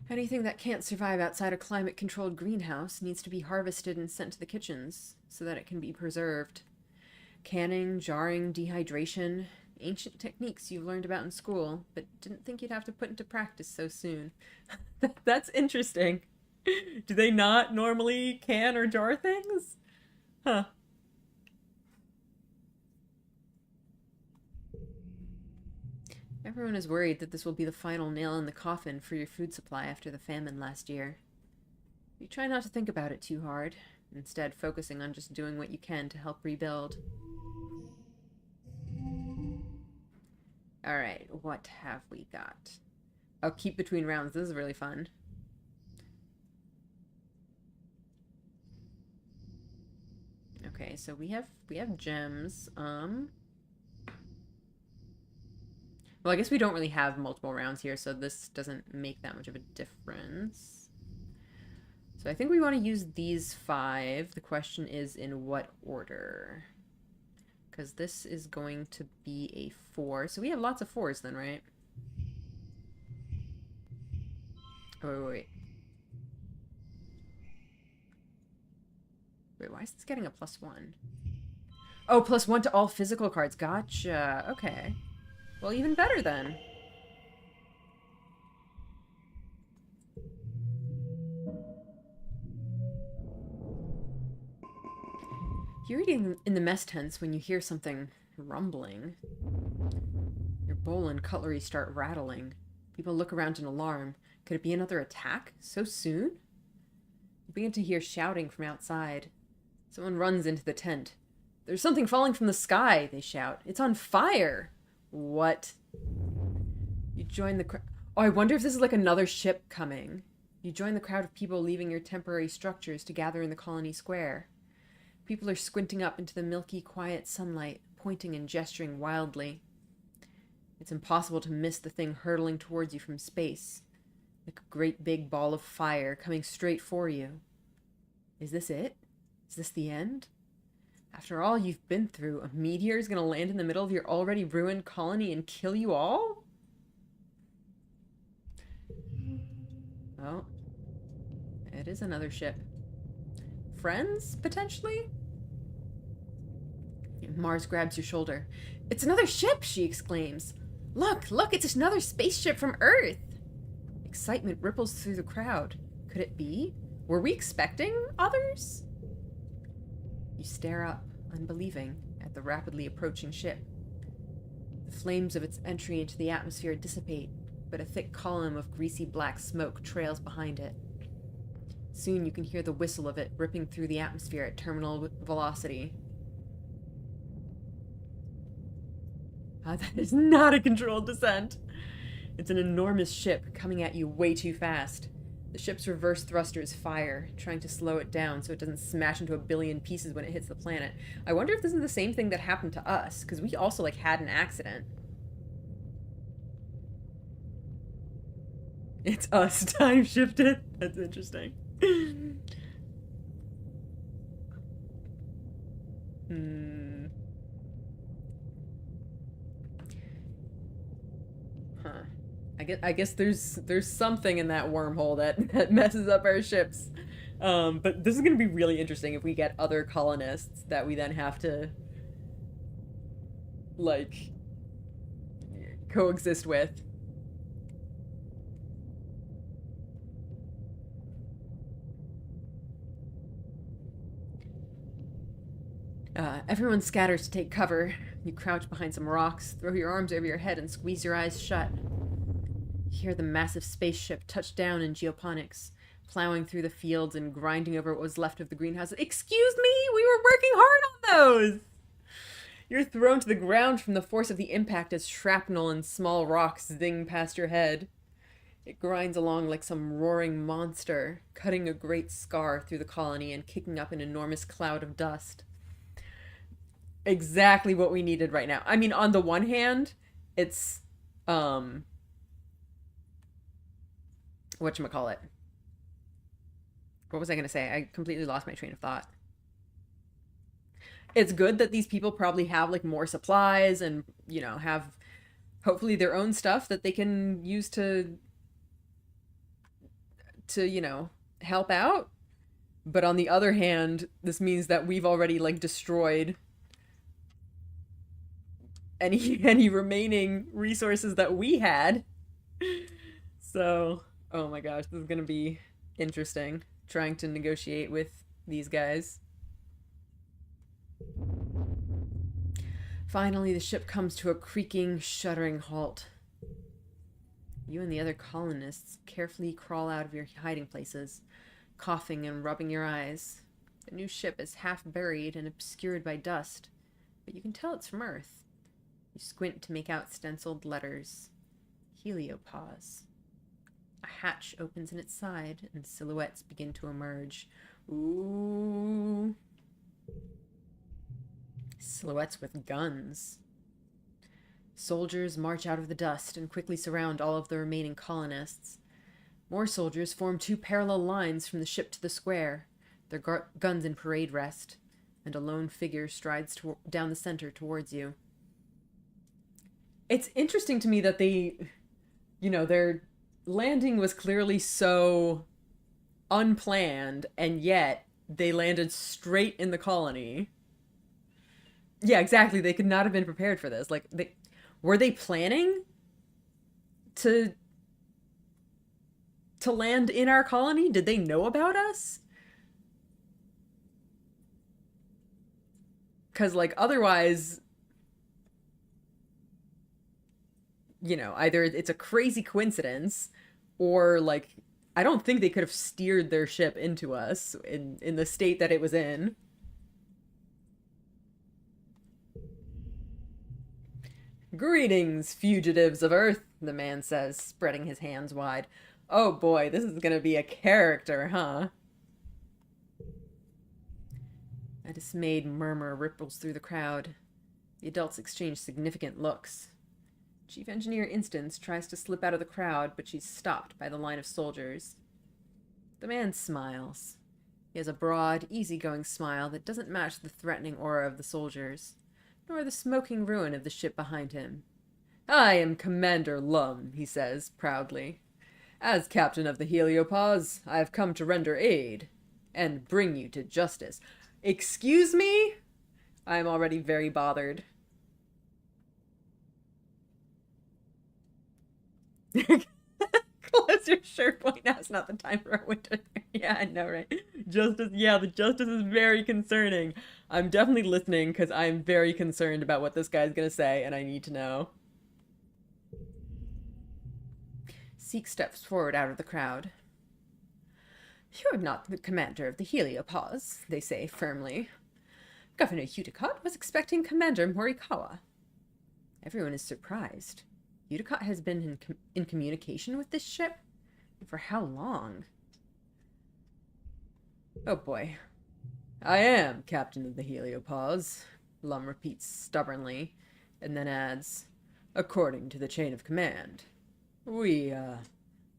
Anything that can't survive outside a climate-controlled greenhouse needs to be harvested and sent to the kitchens so that it can be preserved. Canning, jarring, dehydration... Ancient techniques you've learned about in school, but didn't think you'd have to put into practice so soon. That's interesting. Do they not normally can or jar things? Huh. Everyone is worried that this will be the final nail in the coffin for your food supply after the famine last year. You try not to think about it too hard, instead focusing on just doing what you can to help rebuild. Alright, what have we got? Oh, keep between rounds. This is really fun. Okay, so we have gems. Well, I guess we don't really have multiple rounds here, so this doesn't make that much of a difference. So I think we want to use these 5. The question is in what order? Because this is going to be a 4. So we have lots of 4s then, right? Oh, wait. Wait, why is this getting a +1? Oh, +1 to all physical cards. Gotcha. Okay. Well, even better then. You're eating in the mess tents when you hear something rumbling. Your bowl and cutlery start rattling. People look around in alarm. Could it be another attack? So soon? You begin to hear shouting from outside. Someone runs into the tent. There's something falling from the sky, they shout. It's on fire! What? You join the crowd. Oh, I wonder if this is like another ship coming. You join the crowd of people leaving your temporary structures to gather in the colony square. People are squinting up into the milky, quiet sunlight, pointing and gesturing wildly. It's impossible to miss the thing hurtling towards you from space, like a great big ball of fire coming straight for you. Is this it? Is this the end? After all you've been through, a meteor is going to land in the middle of your already ruined colony and kill you all? Oh. It is another ship. Friends, potentially? Mars grabs your shoulder. It's another ship, she exclaims. Look, look, it's another spaceship from Earth. Excitement ripples through the crowd. Could it be? Were we expecting others? You stare up, unbelieving, at the rapidly approaching ship. The flames of its entry into the atmosphere dissipate, but a thick column of greasy black smoke trails behind it. Soon you can hear the whistle of it ripping through the atmosphere at terminal velocity. That is not a controlled descent. It's an enormous ship coming at you way too fast. The ship's reverse thrusters fire, trying to slow it down so it doesn't smash into a billion pieces when it hits the planet. I wonder if this is the same thing that happened to us, because we also, like, had an accident. It's us time shifted. That's interesting. Huh. I guess there's something in that wormhole that messes up our ships. But this is going to be really interesting if we get other colonists that we then have to like, coexist with. Everyone scatters to take cover. You crouch behind some rocks, throw your arms over your head, and squeeze your eyes shut. You hear the massive spaceship touch down in geoponics, plowing through the fields and grinding over what was left of the greenhouses. Excuse me, we were working hard on those! You're thrown to the ground from the force of the impact as shrapnel and small rocks zing past your head. It grinds along like some roaring monster, cutting a great scar through the colony and kicking up an enormous cloud of dust. Exactly what we needed right now. I mean, on the one hand, it's whatchamacallit. What was I gonna say? I completely lost my train of thought. It's good that these people probably have like more supplies and, you know, have hopefully their own stuff that they can use to you know, help out. But on the other hand, this means that we've already like destroyed any remaining resources that we had. So, oh my gosh, this is gonna be interesting trying to negotiate with these guys. Finally, the ship comes to a creaking, shuddering halt. You and the other colonists carefully crawl out of your hiding places, coughing and rubbing your eyes. The new ship is half buried and obscured by dust, but you can tell it's from Earth. You squint to make out stenciled letters. Heliopause. A hatch opens in its side, and silhouettes begin to emerge. Ooh. Silhouettes with guns. Soldiers march out of the dust and quickly surround all of the remaining colonists. More soldiers form two parallel lines from the ship to the square, their guns in parade rest, and a lone figure strides down the center towards you. It's interesting to me that they, you know, their landing was clearly so unplanned, and yet they landed straight in the colony. Yeah, exactly. They could not have been prepared for this. Like, were they planning to land in our colony? Did they know about us? Because, like, otherwise, you know, either it's a crazy coincidence or, like, I don't think they could have steered their ship into us in the state that it was in. Greetings, fugitives of Earth, the man says, spreading his hands wide. Oh boy, this is gonna be a character, huh? A dismayed murmur ripples through the crowd. The adults exchange significant looks. Chief Engineer Instance tries to slip out of the crowd, but she's stopped by the line of soldiers. The man smiles. He has a broad, easygoing smile that doesn't match the threatening aura of the soldiers, nor the smoking ruin of the ship behind him. I am Commander Lum, he says, proudly. As captain of the Heliopause, I have come to render aid and bring you to justice. Excuse me? I am already very bothered. Close your shirt point. Now it's not the time for a winter. Yeah, I know, right? Justice, yeah, the justice is very concerning. I'm definitely listening because I'm very concerned about what this guy's gonna say, and I need to know. Seek steps forward out of the crowd. You're not the commander of the Heliopause, they say firmly. Governor Uticott was expecting Commander Morikawa. Everyone is surprised. Uticott has been in communication with this ship? For how long? Oh boy. I am captain of the Heliopause, Lum repeats stubbornly, and then adds, according to the chain of command. We,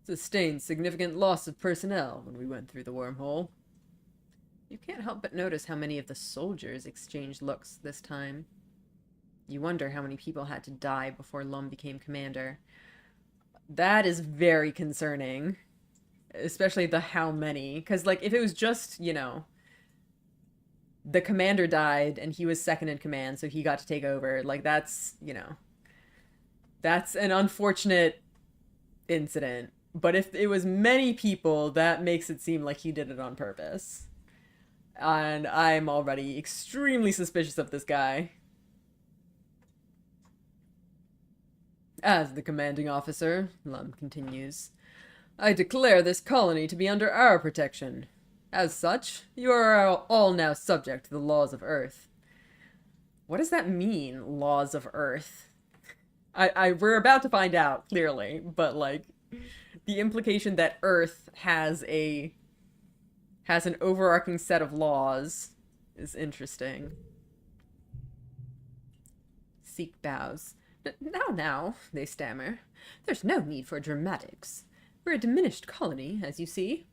sustained significant loss of personnel when we went through the wormhole. You can't help but notice how many of the soldiers exchanged looks this time. You wonder how many people had to die before Lum became commander. That is very concerning. Especially the how many. Because, like, if it was just, you know, the commander died and he was second in command, so he got to take over. Like, that's, you know, that's an unfortunate incident. But if it was many people, that makes it seem like he did it on purpose. And I'm already extremely suspicious of this guy. As the commanding officer, Lum continues, I declare this colony to be under our protection. As such, you are all now subject to the laws of Earth. What does that mean, laws of Earth? We're about to find out, clearly, but, like, the implication that Earth has an overarching set of laws is interesting. Seek bows. Now, they stammer. There's no need for dramatics. We're a diminished colony, as you see.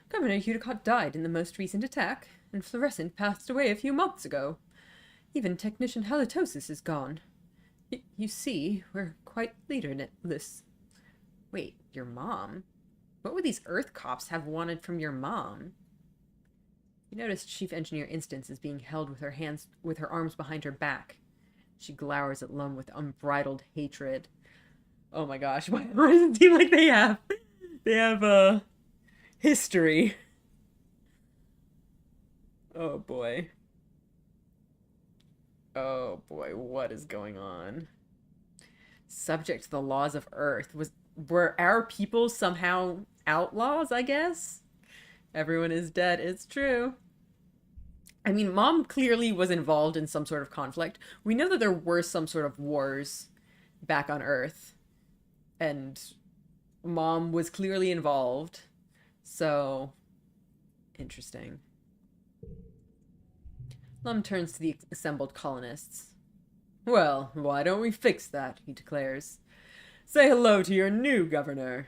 Governor Hudicott died in the most recent attack, and Fluorescent passed away a few months ago. Even Technician Halitosis is gone. You see, we're quite leaderless. Wait, your mom? What would these Earth cops have wanted from your mom? You notice Chief Engineer Instance is being held with her arms behind her back. She glowers at Lum with unbridled hatred. Oh my gosh, why does it seem like they have history? Oh boy. Oh boy, what is going on? Subject to the laws of Earth. Were our people somehow outlaws, I guess? Everyone is dead, it's true. I mean, Mom clearly was involved in some sort of conflict. We know that there were some sort of wars back on Earth. And Mom was clearly involved. So, interesting. Lum turns to the assembled colonists. Well, why don't we fix that, he declares. Say hello to your new governor.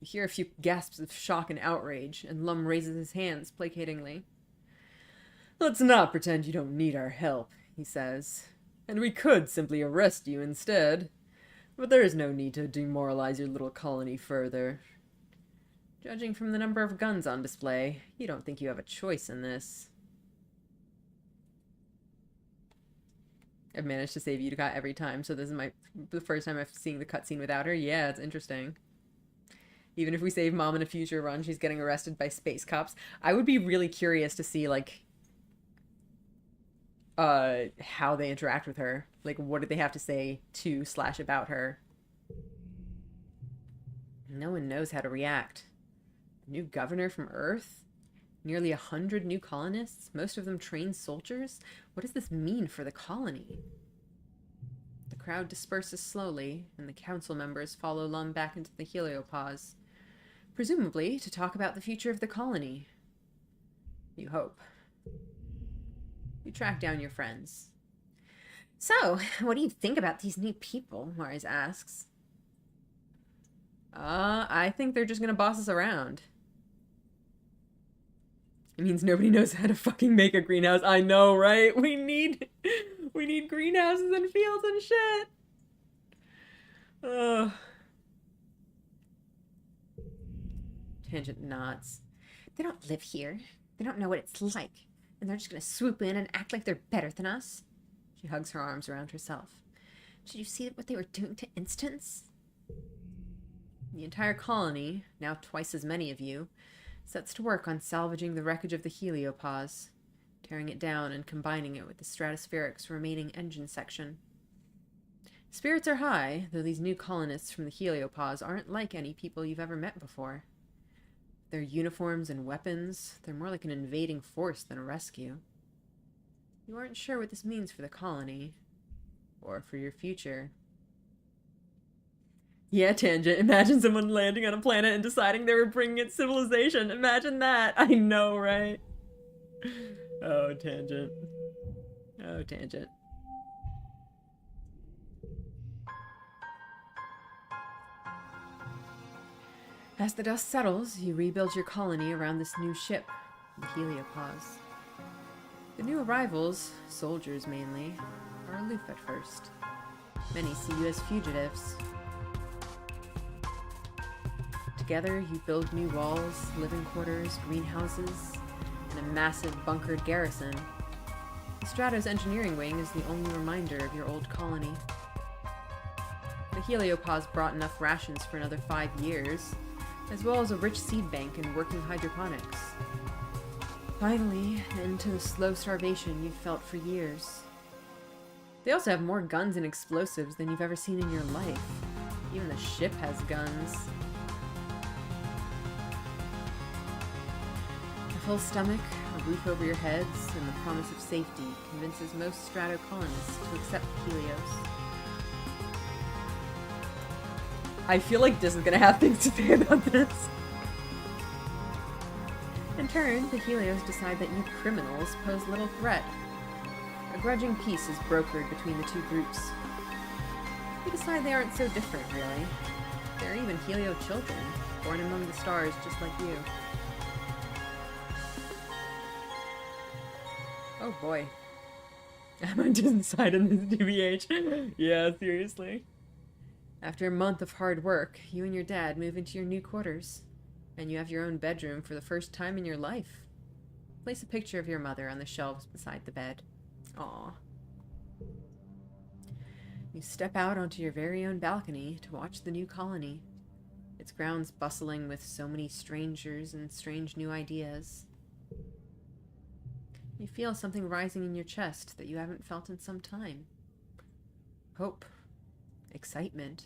You hear a few gasps of shock and outrage, and Lum raises his hands placatingly. Let's not pretend you don't need our help, he says. And we could simply arrest you instead. But there is no need to demoralize your little colony further. Judging from the number of guns on display, you don't think you have a choice in this. I've managed to save Utica every time, so this is the first time I've seen the cutscene without her. Yeah, it's interesting. Even if we save Mom in a future run, she's getting arrested by space cops. I would be really curious to see, like, how they interact with her. Like, what did they have to say to / about her? No one knows how to react. A new governor from Earth? Nearly 100 new colonists? Most of them trained soldiers? What does this mean for the colony? The crowd disperses slowly, and the council members follow Lum back into the Heliopause. Presumably to talk about the future of the colony. You hope. You track down your friends. So, what do you think about these new people? Marius asks. I think they're just gonna boss us around. It means nobody knows how to fucking make a greenhouse. I know, right? We need greenhouses and fields and shit. Ugh. Tangent nods. They don't live here. They don't know what it's like. And they're just gonna swoop in and act like they're better than us. She hugs her arms around herself. Did you see what they were doing to Instance? The entire colony, now twice as many of you, sets to work on salvaging the wreckage of the Heliopause, tearing it down and combining it with the Stratospheric's remaining engine section. Spirits are high, though these new colonists from the Heliopause aren't like any people you've ever met before. Their uniforms and weapons, they're more like an invading force than a rescue. You aren't sure what this means for the colony, or for your future. Yeah, Tangent. Imagine someone landing on a planet and deciding they were bringing it civilization. Imagine that. I know, right? Oh, Tangent. Oh, Tangent. As the dust settles, you rebuild your colony around this new ship, the Heliopause. The new arrivals, soldiers mainly, are aloof at first. Many see you as fugitives. Together, you build new walls, living quarters, greenhouses, and a massive bunkered garrison. The Strato's engineering wing is the only reminder of your old colony. The Heliopause brought enough rations for another 5 years, as well as a rich seed bank and working hydroponics. Finally, an end to the slow starvation you've felt for years. They also have more guns and explosives than you've ever seen in your life. Even the ship has guns. A full stomach, a roof over your heads, and the promise of safety convinces most Strato-colonists to accept Helios. I feel like Dis is gonna have things to say about this. In turn, the Helios decide that you criminals pose little threat. A grudging peace is brokered between the two groups. You decide they aren't so different, really. They're even Helio children, born among the stars just like you. Oh boy. Am I just inside on this DBH? Yeah, seriously. After a month of hard work, you and your dad move into your new quarters. And you have your own bedroom for the first time in your life. Place a picture of your mother on the shelves beside the bed. Aww. You step out onto your very own balcony to watch the new colony. Its grounds bustling with so many strangers and strange new ideas. You feel something rising in your chest that you haven't felt in some time. Hope. Excitement.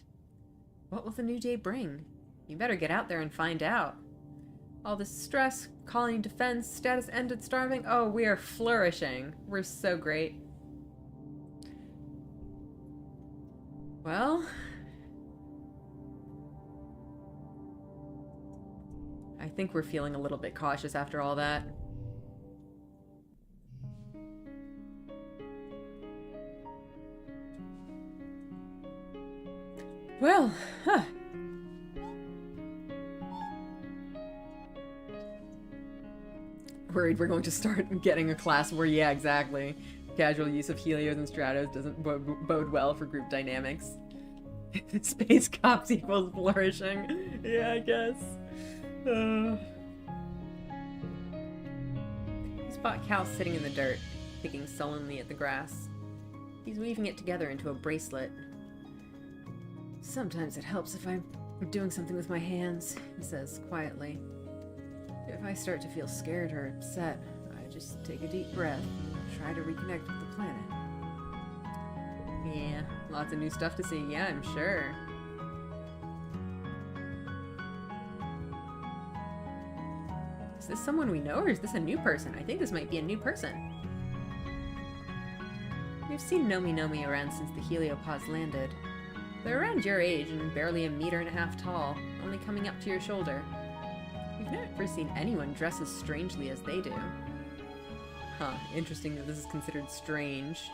What will the new day bring? You better get out there and find out. All this stress, colony defense, status ended, starving. Oh, we are flourishing. We're so great. Well, I think we're feeling a little bit cautious after all that. Well, huh. Worried we're going to start getting a class where, yeah, exactly. Casual use of Helios and Stratos doesn't bode well for group dynamics. Space cops equals flourishing. Yeah, I guess. You spot Cal sitting in the dirt, picking sullenly at the grass. He's weaving it together into a bracelet. Sometimes it helps if I'm doing something with my hands, he says quietly. If I start to feel scared or upset, I just take a deep breath and try to reconnect with the planet. Yeah, lots of new stuff to see. Yeah, I'm sure. Is this someone we know, or is this a new person? I think this might be a new person. We've seen Nomi around since the Heliopause landed. They're around your age and barely 1.5 meters tall, only coming up to your shoulder. You've never seen anyone dress as strangely as they do. Huh, interesting that this is considered strange.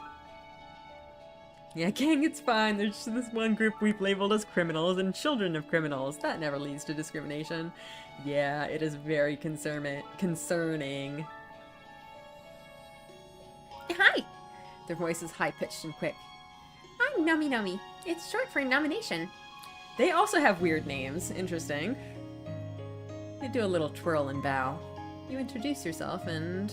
Yeah, gang, it's fine. There's just this one group we've labeled as criminals and children of criminals. That never leads to discrimination. Yeah, it is very concerning. Hi! Their voice is high-pitched and quick. I'm Nomi. It's short for nomination. They also have weird names. Interesting. They do a little twirl and bow. You introduce yourself and...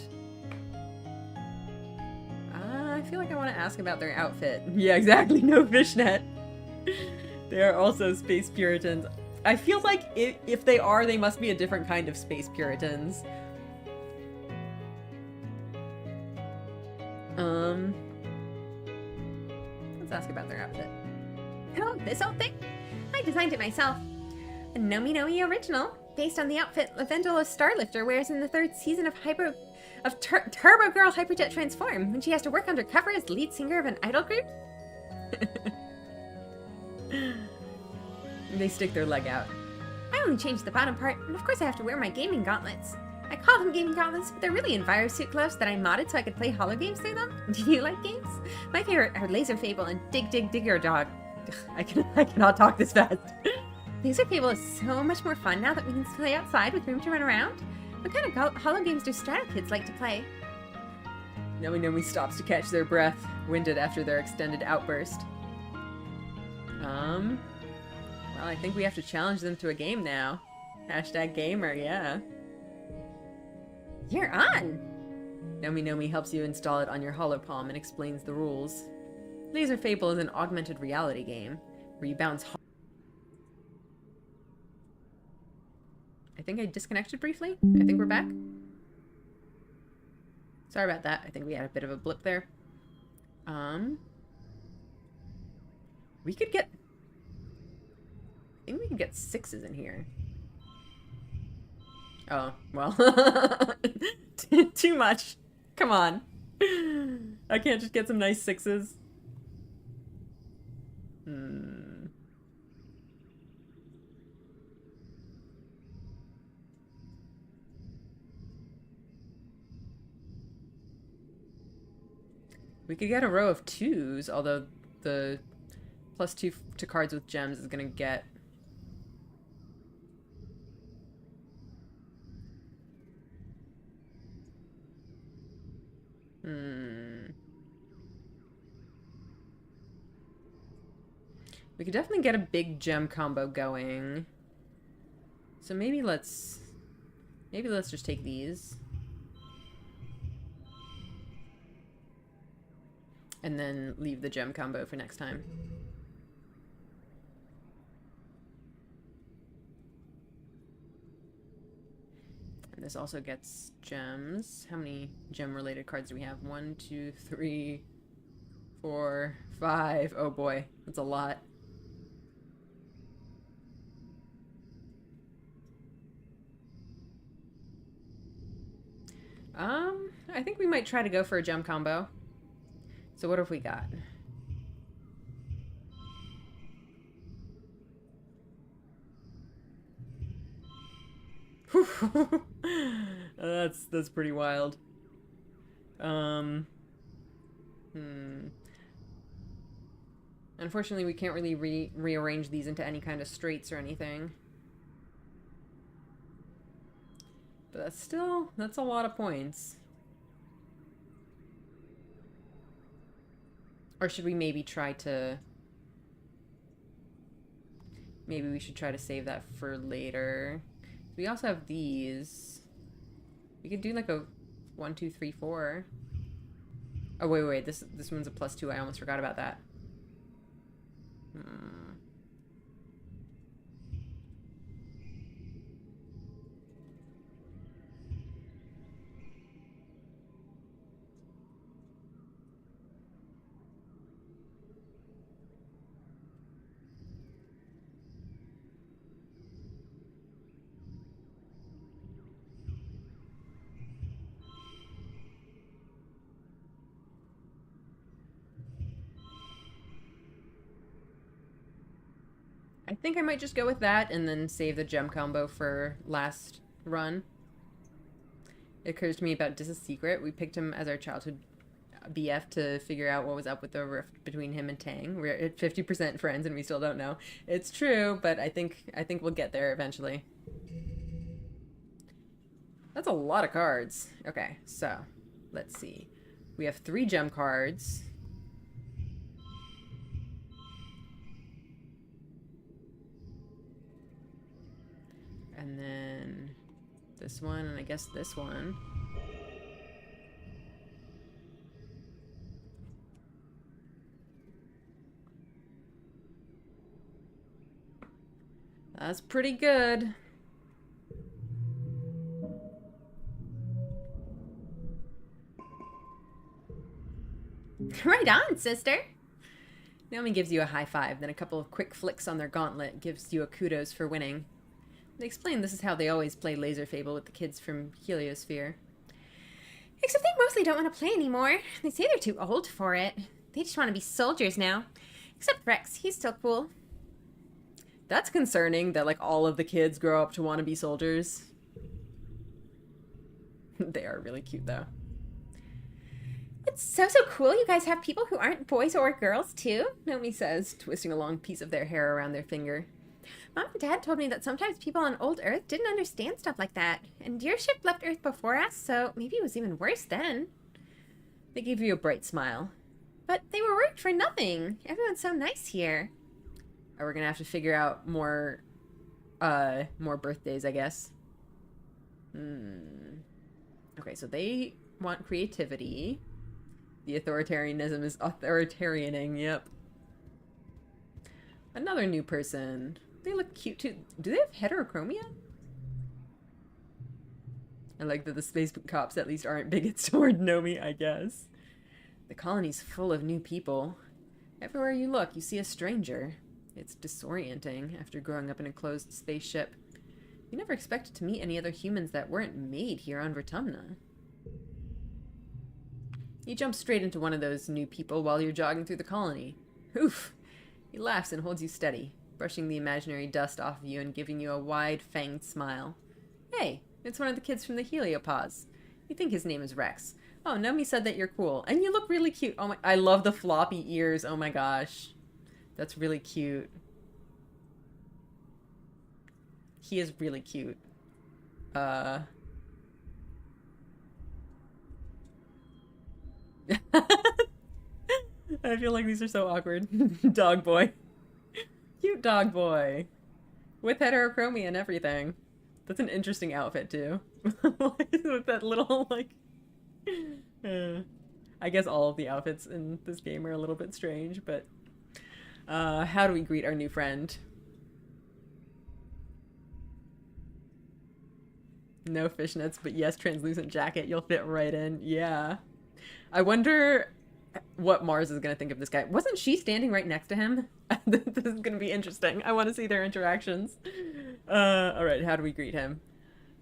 I feel like I want to ask about their outfit. Yeah, exactly. No fishnet. They are also space Puritans. I feel like if they are, they must be a different kind of space Puritans. Let's ask about their outfit. Oh, this outfit? I designed it myself. A Nomi original, based on the outfit Lavendula Starlifter wears in the 3rd season of Turbo Girl Hyperjet Transform, when she has to work undercover as lead singer of an idol group. They stick their leg out. I only changed the bottom part, and of course I have to wear my gaming gauntlets. I call them gaming gauntlets, but they're really Envirosuit gloves that I modded so I could play holo games through them. Do you like games? My favorite are Laser Fable and Digger Dog. I cannot talk this fast. Laser Fable is so much more fun now that we can play outside with room to run around. What kind of holo games do Strato kids like to play? Nomi stops to catch their breath, winded after their extended outburst. Well, I think we have to challenge them to a game now. #gamer, yeah. You're on! Nomi Nomi helps you install it on your Holopalm and explains the rules. Laser Fable is an augmented reality game where you bounce. I think I disconnected briefly. I think we're back. Sorry about that. I think we had a bit of a blip there. We could get... I think we could get 6s in here. Oh, well. Too much. Come on. I can't just get some nice 6s. We could get a row of 2s, although the +2 to cards with gems is gonna get... We could definitely get a big gem combo going. So maybe let's just take these. And then leave the gem combo for next time. And this also gets gems. How many gem-related cards do we have? 1, 2, 3, 4, 5. Oh boy, that's a lot. I think we might try to go for a gem combo. So what have we got? That's pretty wild. Unfortunately, we can't really rearrange these into any kind of straights or anything. But that's a lot of points. Or should we maybe try to... Maybe we should try to save that for later. We also have these. We could do like a 1, 2, 3, 4. Oh, wait. This one's a +2. I almost forgot about that. I think I might just go with that and then save the gem combo for last run. It occurs to me about Dis a Secret. We picked him as our childhood BF to figure out what was up with the rift between him and Tang. We're at 50% friends and we still don't know. It's true, but I think we'll get there eventually. That's a lot of cards. Okay, so let's see. We have 3 gem cards. And then this one, and I guess this one. That's pretty good. Right on, sister. Naomi gives you a high five, then a couple of quick flicks on their gauntlet gives you a kudos for winning. They explain this is how they always play Laser Fable with the kids from Heliosphere. Except they mostly don't want to play anymore. They say they're too old for it. They just want to be soldiers now. Except Rex, he's still cool. That's concerning that, like, all of the kids grow up to want to be soldiers. They are really cute, though. It's so cool you guys have people who aren't boys or girls, too, Naomi says, twisting a long piece of their hair around their finger. Mom and Dad told me that sometimes people on old Earth didn't understand stuff like that. And your ship left Earth before us, so maybe it was even worse then. They gave you a bright smile. But they were worried for nothing. Everyone's so nice here. Oh, we're gonna have to figure out more birthdays, I guess. Okay, Okay, so they want creativity. The authoritarianism is authoritarianing, yep. Another new person. They look cute too. Do they have heterochromia? I like that the space cops at least aren't bigots toward Nomi, I guess. The colony's full of new people. Everywhere you look, you see a stranger. It's disorienting after growing up in a closed spaceship. You never expected to meet any other humans that weren't made here on Vertumna. You jump straight into one of those new people while you're jogging through the colony. Oof! He laughs and holds you steady, brushing the imaginary dust off of you and giving you a wide, fanged smile. Hey, it's one of the kids from the Heliopause. You think his name is Rex. Oh, Nomi said that you're cool. And you look really cute. Oh my, I love the floppy ears. Oh my gosh. That's really cute. He is really cute. I feel like these are so awkward. Dog boy. Cute dog boy. With heterochromia and everything. That's an interesting outfit, too. With that little, like... I guess all of the outfits in this game are a little bit strange, but... how do we greet our new friend? No fishnets, but yes, translucent jacket. You'll fit right in. Yeah. I wonder what Mars is going to think of this guy. Wasn't she standing right next to him? This is going to be interesting. I want to see their interactions. All right, how do we greet him?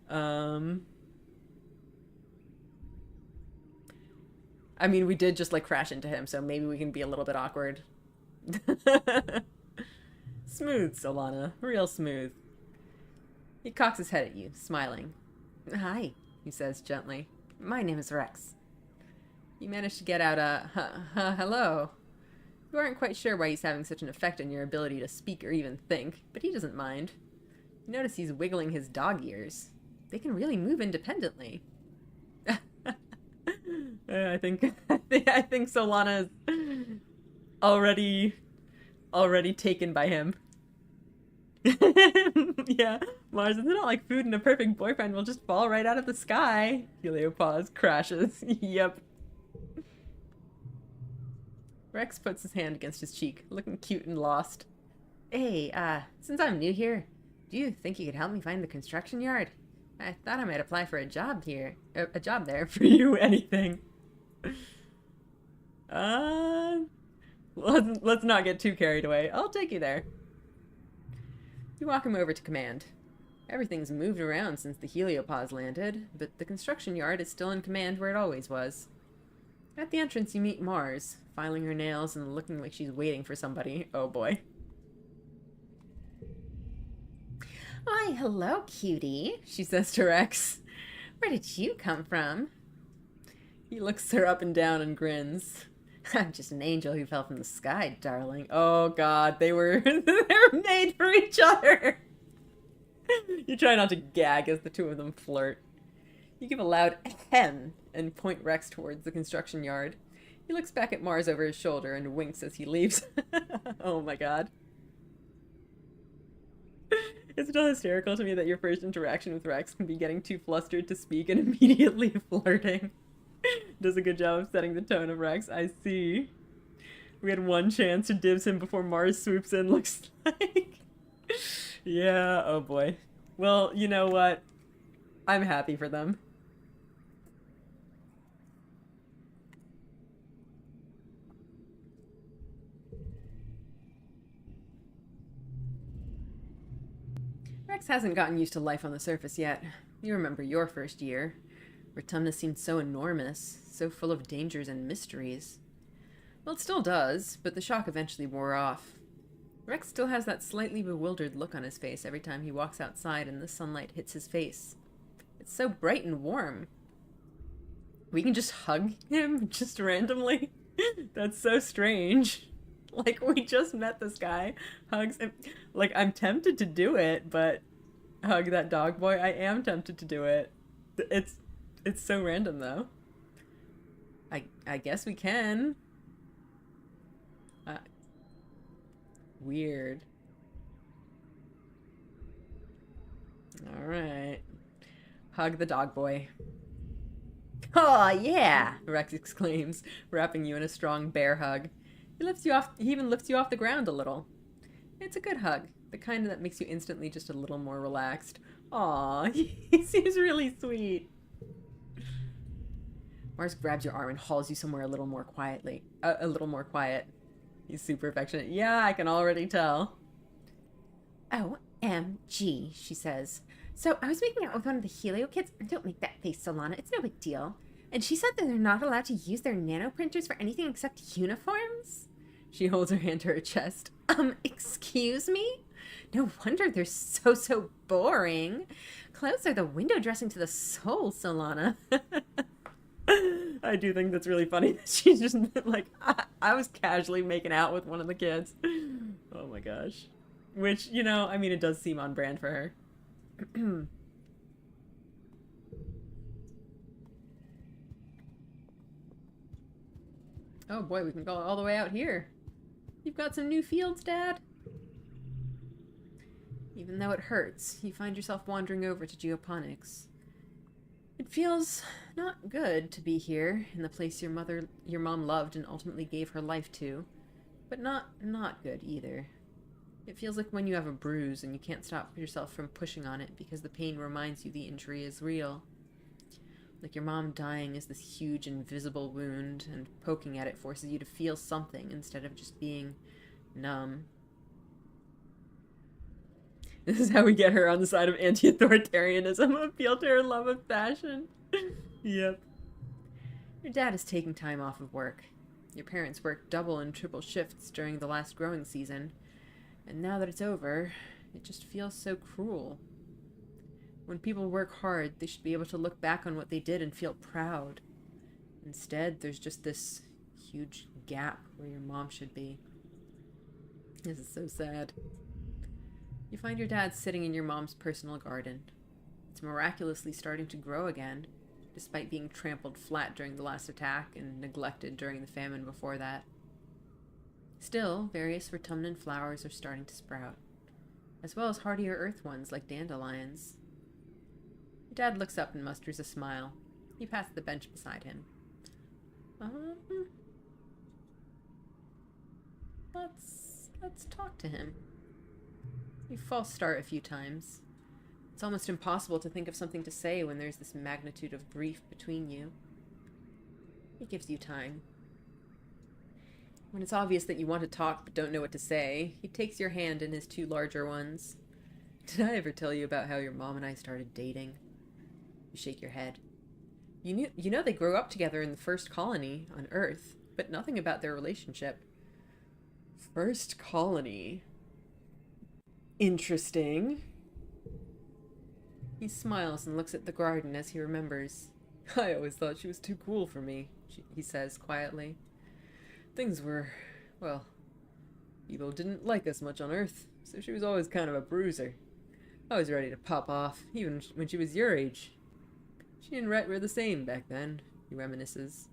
I mean, we did just, like, crash into him, so maybe we can be a little bit awkward. Smooth, Solana. Real smooth. He cocks his head at you, smiling. Hi, he says gently. My name is Rex. You managed to get out a hello. You aren't quite sure why he's having such an effect on your ability to speak or even think, but he doesn't mind. You notice he's wiggling his dog ears. They can really move independently. I think Solana is already taken by him. Yeah, Mars, it's not like food and a perfect boyfriend will just fall right out of the sky. Heliopause crashes. Yep. Rex puts his hand against his cheek, looking cute and lost. Hey, since I'm new here, do you think you could help me find the construction yard? I thought I might apply for a job here. A job there. For you, anything. Let's not get too carried away. I'll take you there. You walk him over to command. Everything's moved around since the Heliopause landed, but the construction yard is still in command where it always was. At the entrance, you meet Mars, filing her nails and looking like she's waiting for somebody. Oh boy. Why, hello, cutie, She says to Rex. Where did you come from? He looks her up and down and grins. I'm just an angel who fell from the sky, darling. Oh god, they're made for each other. You try not to gag as the two of them flirt. You give a loud ahem and point Rex towards the construction yard. He looks back at Mars over his shoulder and winks as he leaves. Oh my god. It's still hysterical to me that your first interaction with Rex can be getting too flustered to speak and immediately flirting. Does a good job of setting the tone of Rex. I see. We had one chance to dibs him before Mars swoops in, looks like. Yeah, oh boy. Well, you know what? I'm happy for them. Rex hasn't gotten used to life on the surface yet. You remember your first year. Vertumna seemed so enormous, so full of dangers and mysteries. Well, it still does, but the shock eventually wore off. Rex still has that slightly bewildered look on his face every time he walks outside and the sunlight hits his face. It's so bright and warm. We can just hug him, just randomly? That's so strange. Like, we just met this guy, hugs him. Like, I'm tempted to do it, but hug that dog boy, I am tempted to do it. It's so random, though. I guess we can. Weird. Alright. Hug the dog boy. Oh, yeah, Rex exclaims, wrapping you in a strong bear hug. He lifts you off, he even lifts you off the ground a little. It's a good hug, the kind that makes you instantly just a little more relaxed. Aw, he seems really sweet. Mars grabs your arm and hauls you somewhere a little more quietly. A little more quiet. He's super affectionate. Yeah, I can already tell. OMG, she says. So I was making out with one of the Helio kids. Don't make that face, Solana. It's no big deal. And she said that they're not allowed to use their nanoprinters for anything except uniforms? She holds her hand to her chest. Excuse me? No wonder they're so boring. Clothes are the window dressing to the soul, Solana. I do think that's really funny. She's just like, I was casually making out with one of the kids. Oh my gosh. Which, you know, I mean, it does seem on brand for her. Oh boy, we can go all the way out here. You've got some new fields, Dad. Even though it hurts, you find yourself wandering over to geoponics. It feels not good to be here, in the place your mom loved and ultimately gave her life to, but not good either. It feels like when you have a bruise and you can't stop yourself from pushing on it because the pain reminds you the injury is real. Like your mom dying is this huge invisible wound, and poking at it forces you to feel something instead of just being numb. This is how we get her on the side of anti-authoritarianism, appeal to her love of fashion. Yep. Your dad is taking time off of work. Your parents worked double and triple shifts during the last growing season, and now that it's over, it just feels so cruel. When people work hard, they should be able to look back on what they did and feel proud. Instead, there's just this huge gap where your mom should be. This is so sad. You find your dad sitting in your mom's personal garden. It's miraculously starting to grow again, despite being trampled flat during the last attack and neglected during the famine before that. Still, various autumnal flowers are starting to sprout, as well as hardier earth ones like dandelions. Your dad looks up and musters a smile. You pass the bench beside him. Let's talk to him. You false start a few times. It's almost impossible to think of something to say when there's this magnitude of grief between you. He gives you time. When it's obvious that you want to talk but don't know what to say, he takes your hand in his two larger ones. Did I ever tell you about how your mom and I started dating? You shake your head. You know they grew up together in the first colony on Earth, but nothing about their relationship. First colony. Interesting. He smiles and looks at the garden as he remembers. I always thought she was too cool for me, he says quietly. Things were, well, people didn't like us much on Earth, so she was always kind of a bruiser. I was ready to pop off, even when she was your age. She and Rhett were the same back then, he reminisces.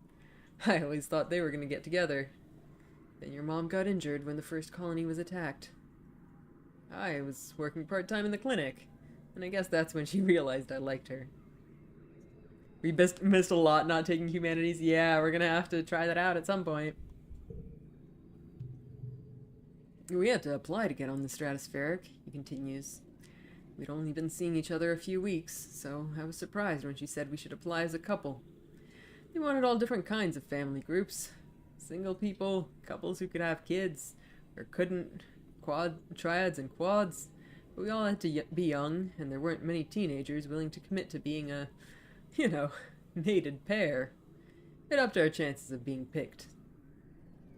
I always thought they were going to get together. Then your mom got injured when the first colony was attacked. I was working part-time in the clinic, and I guess that's when she realized I liked her. We missed a lot not taking humanities. Yeah, we're gonna have to try that out at some point. We had to apply to get on the stratospheric, he continues. We'd only been seeing each other a few weeks, so I was surprised when she said we should apply as a couple. They wanted all different kinds of family groups. Single people, couples who could have kids, or couldn't, triads and quads. But we all had to be young, and there weren't many teenagers willing to commit to being a, mated pair. It upped our chances of being picked.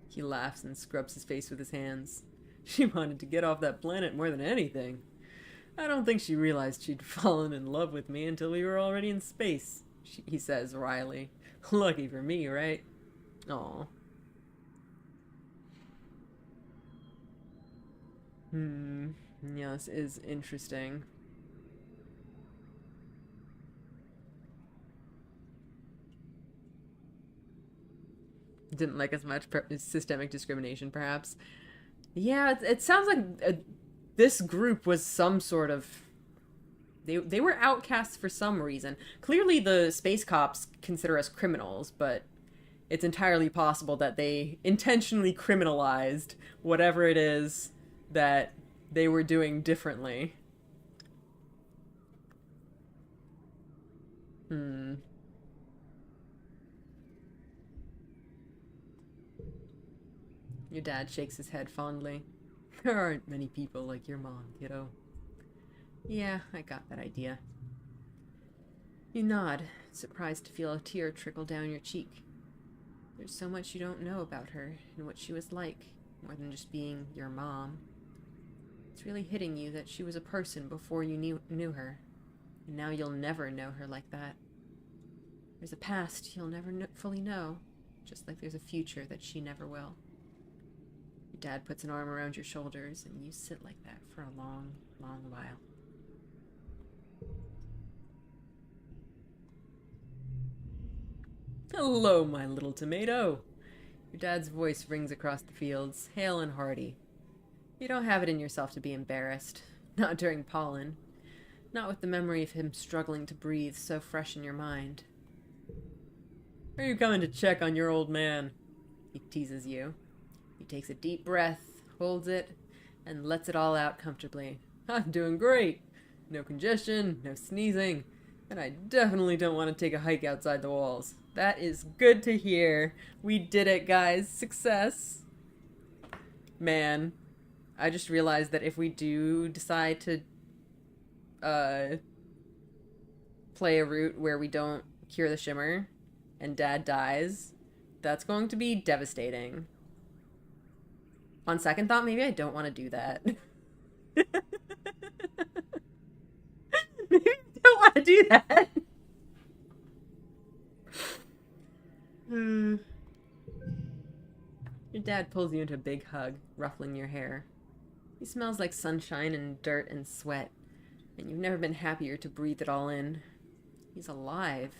He laughs and scrubs his face with his hands. She wanted to get off that planet more than anything. I don't think she realized she'd fallen in love with me until we were already in space, he says wryly. Lucky for me, right? Aw. Yeah, this is interesting. Didn't like as much systemic discrimination, perhaps. Yeah, it sounds like this group was some sort of They were outcasts for some reason. Clearly the space cops consider us criminals, but it's entirely possible that they intentionally criminalized whatever it is that they were doing differently. Your dad shakes his head fondly. There aren't many people like your mom, kiddo. Yeah, I got that idea. You nod, surprised to feel a tear trickle down your cheek. There's so much you don't know about her and what she was like, more than just being your mom. It's really hitting you that she was a person before you knew her, and now you'll never know her like that. There's a past you'll never fully know, just like there's a future that she never will. Your dad puts an arm around your shoulders, and you sit like that for a long, long while. Hello, my little tomato. Your dad's voice rings across the fields, hale and hearty. You don't have it in yourself to be embarrassed. Not during pollen. Not with the memory of him struggling to breathe so fresh in your mind. Are you coming to check on your old man? He teases you. He takes a deep breath, holds it, and lets it all out comfortably. I'm doing great. No congestion, no sneezing, and I definitely don't want to take a hike outside the walls. That is good to hear. We did it, guys. Success. Man, I just realized that if we do decide to play a route where we don't cure the shimmer and Dad dies, that's going to be devastating. On second thought, maybe I don't want to do that. Maybe I don't want to do that. Your dad pulls you into a big hug, ruffling your hair. He smells like sunshine and dirt and sweat, and you've never been happier to breathe it all in. He's alive.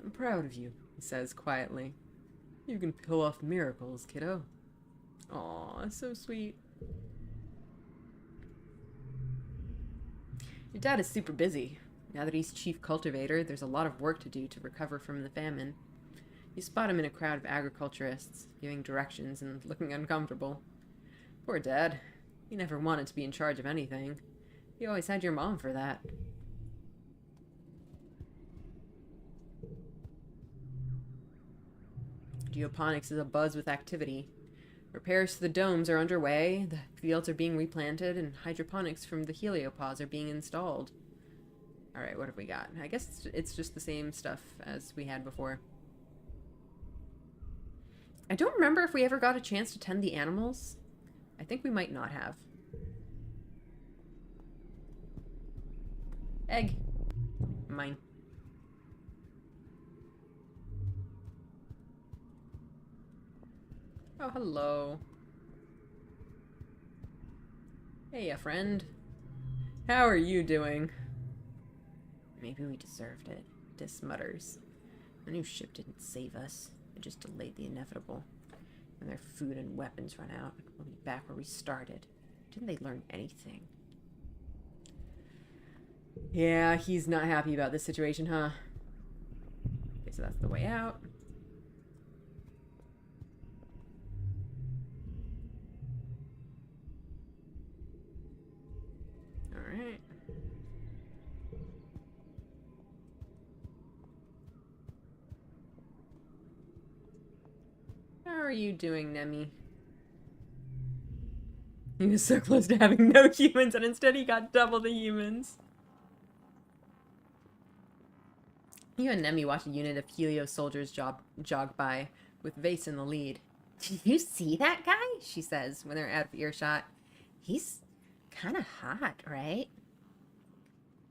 I'm proud of you, he says quietly. You can pull off miracles, kiddo. Aw, so sweet. Your dad is super busy. Now that he's chief cultivator, there's a lot of work to do to recover from the famine. You spot him in a crowd of agriculturists, giving directions and looking uncomfortable. Poor Dad. He never wanted to be in charge of anything. He always had your mom for that. Geoponics is abuzz with activity. Repairs to the domes are underway, the fields are being replanted, and hydroponics from the Heliopause are being installed. Alright, what have we got? I guess it's just the same stuff as we had before. I don't remember if we ever got a chance to tend the animals. I think we might not have. Egg. Mine. Oh, hello. Hey, friend. How are you doing? Maybe we deserved it, Dis mutters. The new ship didn't save us. It just delayed the inevitable. When their food and weapons run out, we'll be back where we started. Didn't they learn anything? Yeah, he's not happy about this situation, huh? Okay, so that's the way out. Alright. How are you doing, Nemi? He was so close to having no humans, and instead he got double the humans. You and Nemi watch a unit of Helio soldiers jog by, with Vase in the lead. Did you see that guy? She says when they're out of earshot. He's kind of hot, right?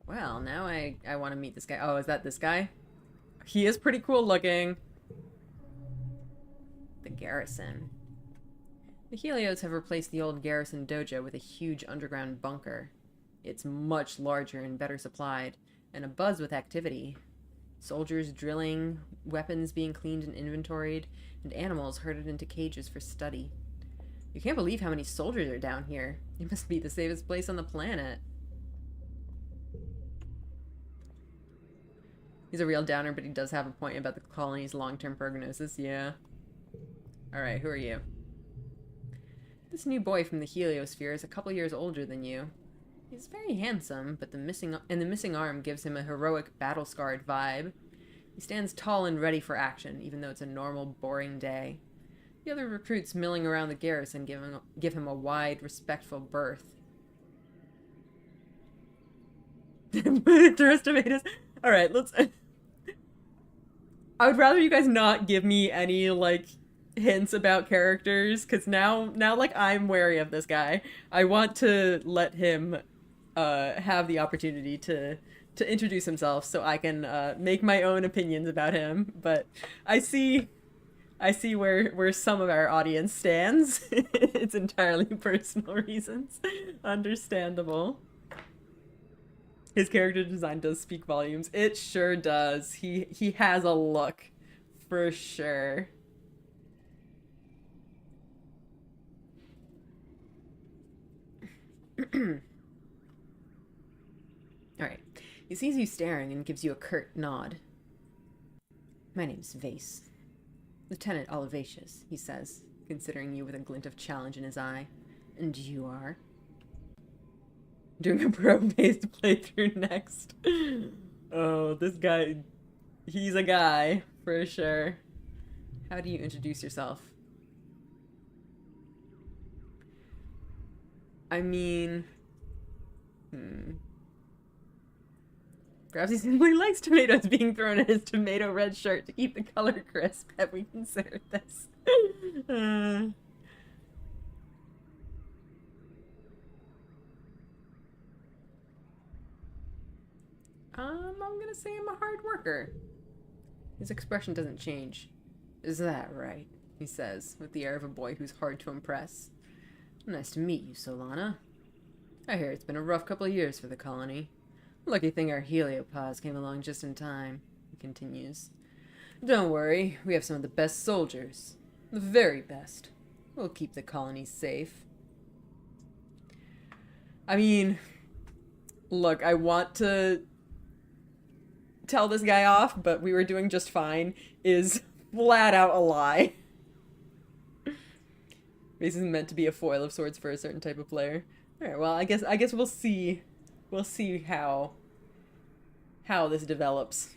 Well, now I want to meet this guy. Oh, is that this guy? He is pretty cool looking. The garrison. The Helios have replaced the old garrison dojo with a huge underground bunker. It's much larger and better supplied, and abuzz with activity. Soldiers drilling, weapons being cleaned and inventoried, and animals herded into cages for study. You can't believe how many soldiers are down here. It must be the safest place on the planet. He's a real downer, but he does have a point about the colony's long-term prognosis. Yeah. Alright, who are you? This new boy from the heliosphere is a couple years older than you. He's very handsome, but the missing arm gives him a heroic, battle-scarred vibe. He stands tall and ready for action, even though it's a normal, boring day. The other recruits milling around the garrison give him a wide, respectful berth. Throws tomatoes. Alright, let's... I would rather you guys not give me any, like, hints about characters, because now, like, I'm wary of this guy. I want to let him have the opportunity to introduce himself so I can make my own opinions about him, but I see where some of our audience stands. It's entirely personal reasons. Understandable. His character design does speak volumes. It sure does. He has a look, for sure. Alright. He sees you staring and gives you a curt nod. My name's Vase. Lieutenant Olivacious, he says, considering you with a glint of challenge in his eye. And you are? Doing a pro-based playthrough next. Oh, this guy... He's a guy, for sure. How do you introduce yourself? I mean... Perhaps he simply likes tomatoes being thrown in his tomato red shirt to keep the color crisp. Have we considered this? I'm gonna say I'm a hard worker. His expression doesn't change. Is that right? He says, with the air of a boy who's hard to impress. Nice to meet you, Solana. I hear it's been a rough couple of years for the colony. Lucky thing our Heliopause came along just in time, he continues. Don't worry, we have some of the best soldiers. The very best. We'll keep the colony safe. I mean, look, I want to tell this guy off, but we were doing just fine is flat out a lie. This is meant to be a foil of sorts for a certain type of player. Alright, well, I guess we'll see. We'll see how this develops.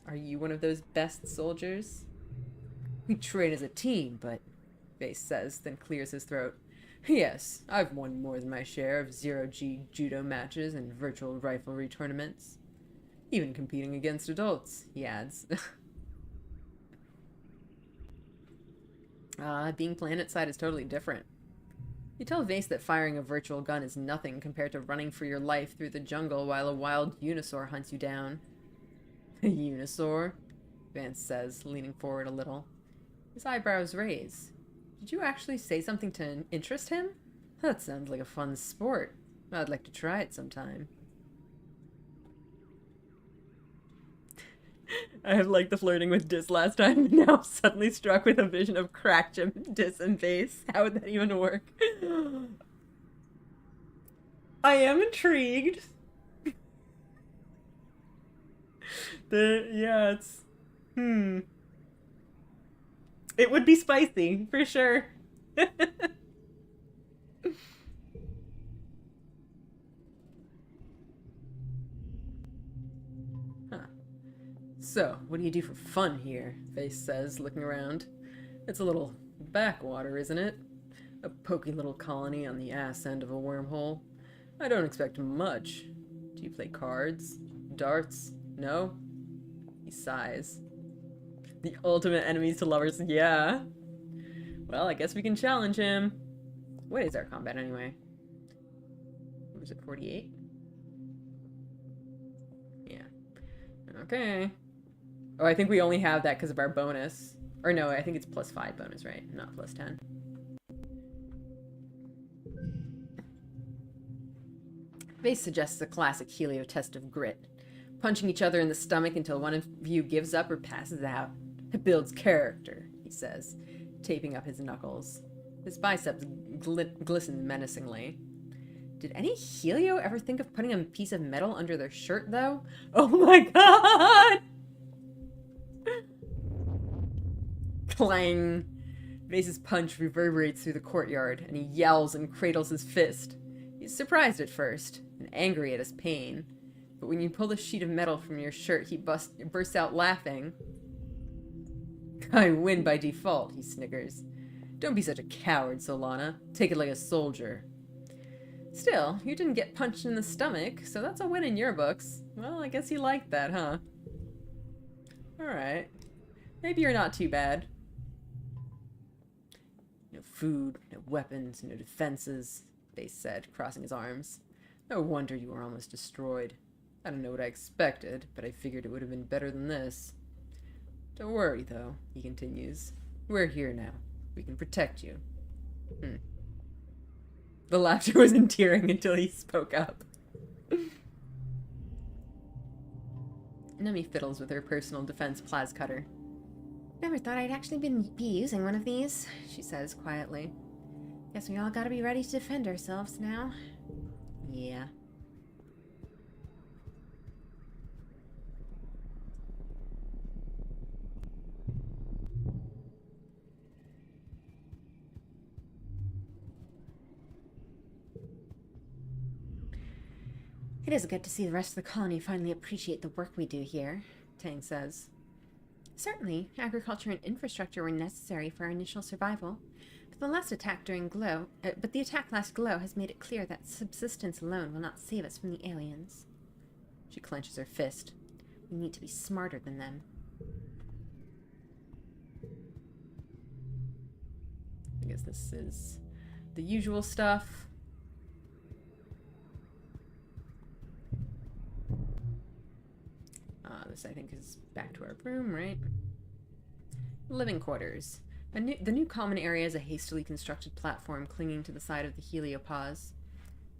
Are you one of those best soldiers? We train as a team, but... Vase says, then clears his throat. Yes, I've won more than my share of zero-G judo matches and virtual riflery tournaments. Even competing against adults, he adds. Being planet-side is totally different. You tell Vase that firing a virtual gun is nothing compared to running for your life through the jungle while a wild unisaur hunts you down. A unisaur? Vance says, leaning forward a little. His eyebrows raise. Did you actually say something to interest him? That sounds like a fun sport. I'd like to try it sometime. I have liked the flirting with Dis last time, and now I'm suddenly struck with a vision of Crack Jim, Dis, and Vase. How would that even work? I am intrigued. Yeah, it's... It would be spicy, for sure. So, what do you do for fun here? Vase says, looking around. It's a little backwater, isn't it? A poky little colony on the ass end of a wormhole. I don't expect much. Do you play cards? Darts? No? He sighs. The ultimate enemies to lovers, yeah. Well, I guess we can challenge him. What is our combat anyway? What was it, 48? Yeah. Okay. Oh, I think we only have that because of our bonus. Or no, I think it's +5 bonus, right? Not +10. Vase suggests a classic Helio test of grit. Punching each other in the stomach until one of you gives up or passes out. It builds character, he says, taping up his knuckles. His biceps glisten menacingly. Did any Helio ever think of putting a piece of metal under their shirt, though? Oh my god! Clang! Vase's punch reverberates through the courtyard, and he yells and cradles his fist. He's surprised at first, and angry at his pain. But when you pull the sheet of metal from your shirt, he bursts out laughing. I win by default, he snickers. Don't be such a coward, Solana. Take it like a soldier. Still, you didn't get punched in the stomach, so that's a win in your books. Well, I guess you liked that, huh? Alright. Maybe you're not too bad. No food, no weapons, no defenses, Base said, crossing his arms. No wonder you were almost destroyed. I don't know what I expected, but I figured it would have been better than this. Don't worry, though, he continues. We're here now. We can protect you. The laughter was endearing until he spoke up. Nemi fiddles with her personal defense plas cutter. Never thought I'd actually be using one of these, she says quietly. Guess we all gotta be ready to defend ourselves now. Yeah. It is good to see the rest of the colony finally appreciate the work we do here, Tang says. Certainly, agriculture and infrastructure were necessary for our initial survival, but the attack last Glow has made it clear that subsistence alone will not save us from the aliens. She clenches her fist. We need to be smarter than them. I guess this is the usual stuff. This, I think, is back to our room, right? Living quarters. The new common area is a hastily constructed platform clinging to the side of the Heliopause.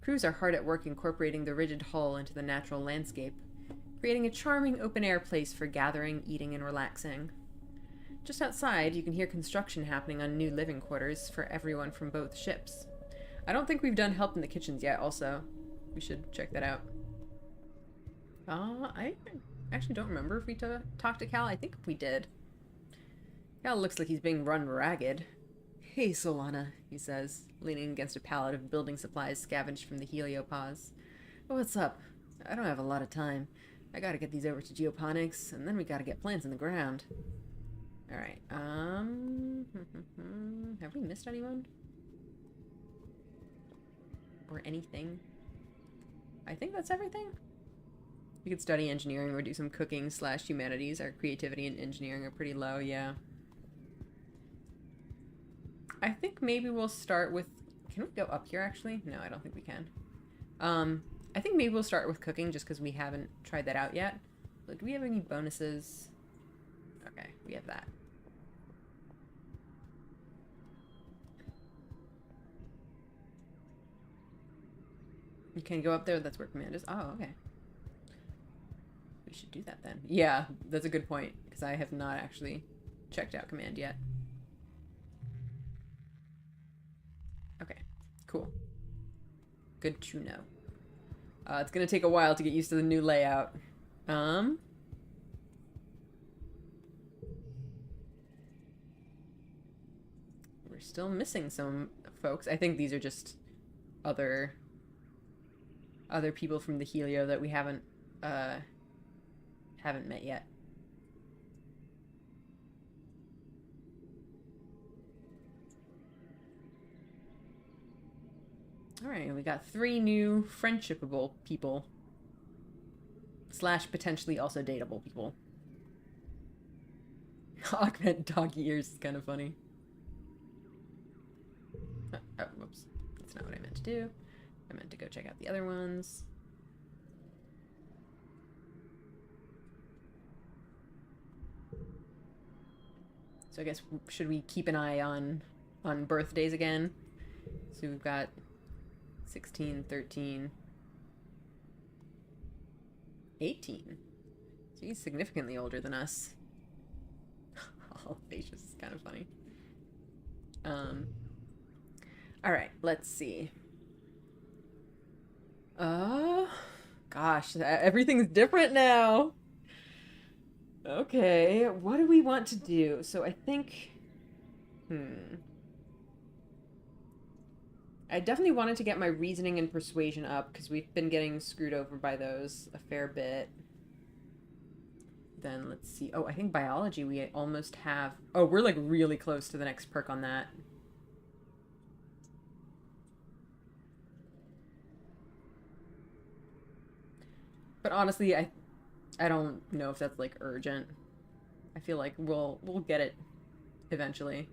Crews are hard at work incorporating the rigid hull into the natural landscape, creating a charming open-air place for gathering, eating, and relaxing. Just outside, you can hear construction happening on new living quarters for everyone from both ships. I don't think we've done help in the kitchens yet, also. We should check that out. I actually don't remember if we talked to Cal. I think we did. Cal looks like he's being run ragged. Hey, Solana, he says, leaning against a pallet of building supplies scavenged from the Heliopause. What's up? I don't have a lot of time. I gotta get these over to geoponics, and then we gotta get plants in the ground. Alright, have we missed anyone? Or anything? I think that's everything. We could study engineering or do some cooking / humanities. Our creativity and engineering are pretty low, yeah. I think maybe we'll start with... Can we go up here, actually? No, I don't think we can. I think maybe we'll start with cooking just because we haven't tried that out yet. But do we have any bonuses? Okay, we have that. You can go up there. That's where command is. Oh, okay. We should do that then. Yeah, that's a good point, because I have not actually checked out command yet. Okay, cool. Good to know. It's gonna take a while to get used to the new layout. We're still missing some folks. I think these are just other people from the Helio that we haven't met yet. Alright, we got 3 new friendshipable people. / potentially also dateable people. Augment dog ears is kind of funny. Oh, whoops. That's not what I meant to do. I meant to go check out the other ones. So I guess, should we keep an eye on birthdays again? So we've got 16, 13, 18. So he's significantly older than us. Oh, Facius is kind of funny. Alright, let's see. Uh, gosh, everything's different now. Okay, what do we want to do? So I think, hmm. I definitely wanted to get my reasoning and persuasion up because we've been getting screwed over by those a fair bit. Then let's see. Oh, I think biology we almost have. Oh, we're like really close to the next perk on that. But honestly, I don't know if that's like urgent. I feel like we'll get it eventually.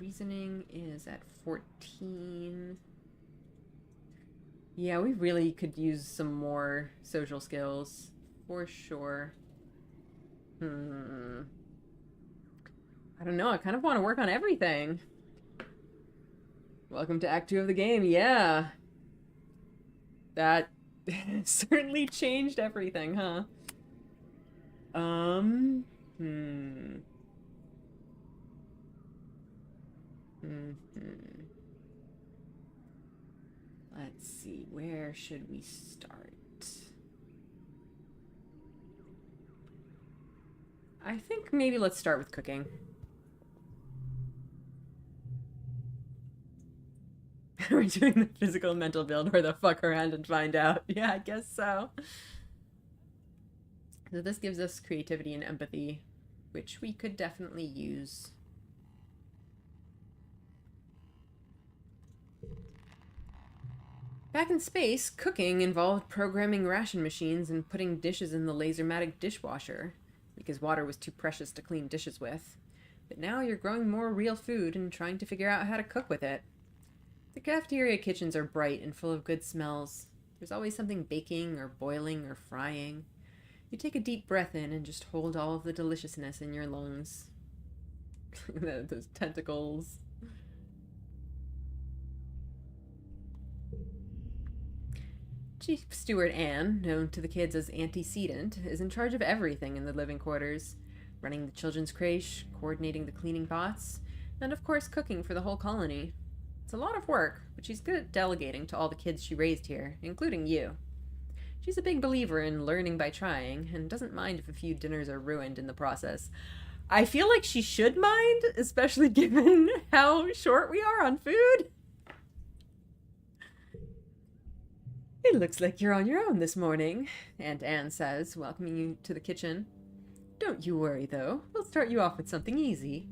Reasoning is at 14. Yeah, we really could use some more social skills for sure. Hmm. I don't know. I kind of want to work on everything. Welcome to Act 2 of the game. Yeah. That certainly changed everything, huh? Um, hmm. Hmm. Let's see. Where should we start? I think maybe let's start with cooking. We're doing the physical and mental build or the fuck around and find out. Yeah, I guess so. So this gives us creativity and empathy, which we could definitely use. Back in space, cooking involved programming ration machines and putting dishes in the lasermatic dishwasher, because water was too precious to clean dishes with. But now you're growing more real food and trying to figure out how to cook with it. The cafeteria kitchens are bright and full of good smells. There's always something baking or boiling or frying. You take a deep breath in and just hold all of the deliciousness in your lungs. Those tentacles. Chief Steward Anne, known to the kids as Antecedent, is in charge of everything in the living quarters, running the children's creche, coordinating the cleaning pots, and of course cooking for the whole colony. It's a lot of work, but she's good at delegating to all the kids she raised here, including you. She's a big believer in learning by trying, and doesn't mind if a few dinners are ruined in the process. I feel like she should mind, especially given how short we are on food. It looks like you're on your own this morning, Aunt Anne says, welcoming you to the kitchen. Don't you worry, though. We'll start you off with something easy.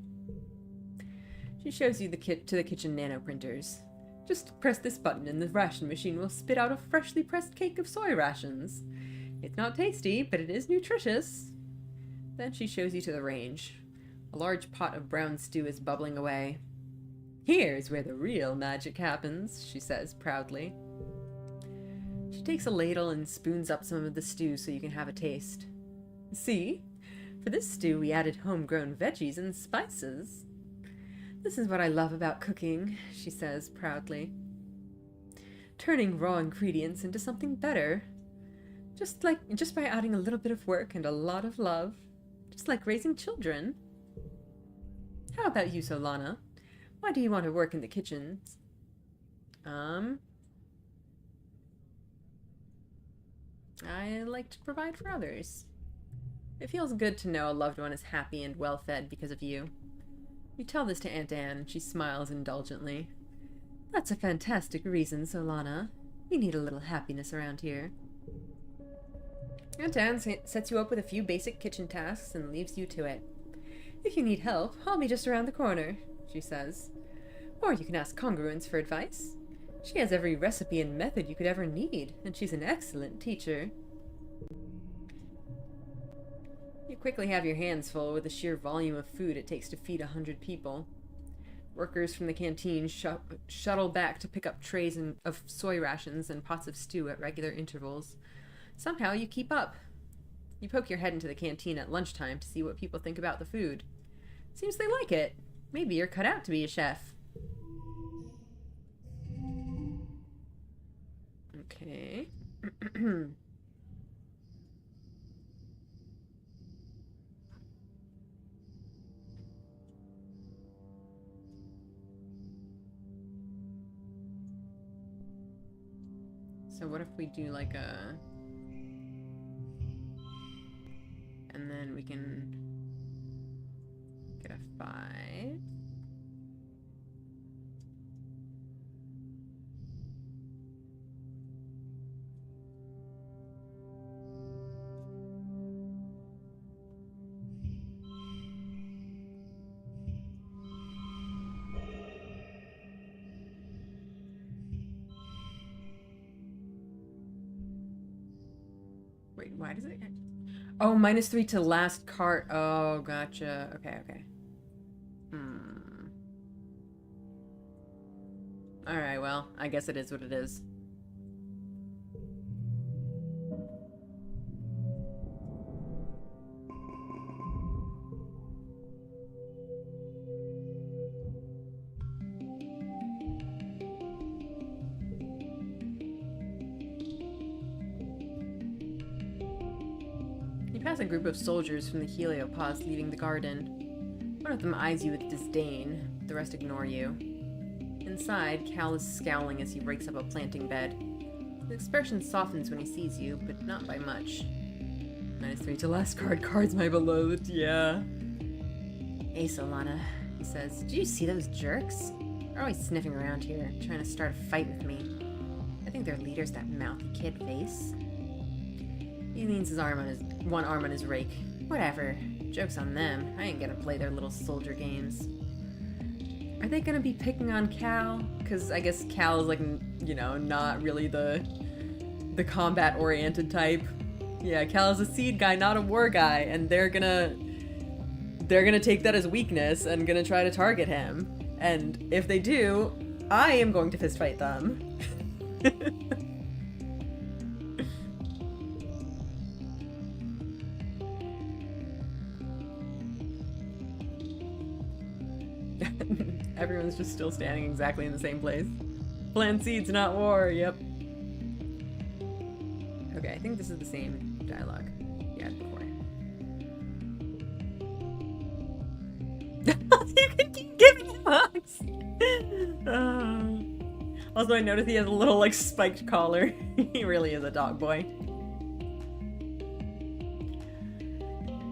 She shows you the kit to the kitchen nanoprinters. Just press this button and the ration machine will spit out a freshly pressed cake of soy rations. It's not tasty, but it is nutritious. Then she shows you to the range. A large pot of brown stew is bubbling away. Here's where the real magic happens, she says proudly. She takes a ladle and spoons up some of the stew so you can have a taste. See? For this stew we added homegrown veggies and spices. This is what I love about cooking, she says proudly. Turning raw ingredients into something better. Just by adding a little bit of work and a lot of love. Just like raising children. How about you, Solana? Why do you want to work in the kitchens? I like to provide for others. It feels good to know a loved one is happy and well fed because of you. You tell this to Aunt Anne, and she smiles indulgently. That's a fantastic reason, Solana. We need a little happiness around here. Aunt Anne sets you up with a few basic kitchen tasks and leaves you to it. If you need help, I'll be just around the corner, she says. Or you can ask Congruence for advice. She has every recipe and method you could ever need, and she's an excellent teacher. You quickly have your hands full with the sheer volume of food it takes to feed 100 people. Workers from the canteen shuttle back to pick up trays of soy rations and pots of stew at regular intervals. Somehow you keep up. You poke your head into the canteen at lunchtime to see what people think about the food. Seems they like it. Maybe you're cut out to be a chef. Okay. So what if we do like a... And then we can get a 5. Wait, why does it... Oh, -3 to last card. Oh, gotcha. Okay, okay. Alright, well, I guess it is what it is. You pass a group of soldiers from the Heliopause leaving the garden. One of them eyes you with disdain. The rest ignore you. Inside, Cal is scowling as he rakes up a planting bed. His expression softens when he sees you, but not by much. -3 to last card. Cards, my beloved. Yeah. Hey, Solana, he says. Did you see those jerks? They're always sniffing around here, trying to start a fight with me. I think their leader's that mouthy kid Face. He leans his arm on one arm on his rake. Whatever. Joke's on them. I ain't gonna play their little soldier games. Are they gonna be picking on Cal? Because I guess Cal is like, you know, not really the combat-oriented type. Yeah, Cal is a seed guy, not a war guy, and they're gonna take that as weakness and gonna try to target him. And if they do, I am going to fistfight them. Everyone's just still standing exactly in the same place. Plant seeds, not war. Yep. Okay, I think this is the same dialogue you had before. You can keep giving him hugs. Also, I noticed he has a little like spiked collar. He really is a dog boy.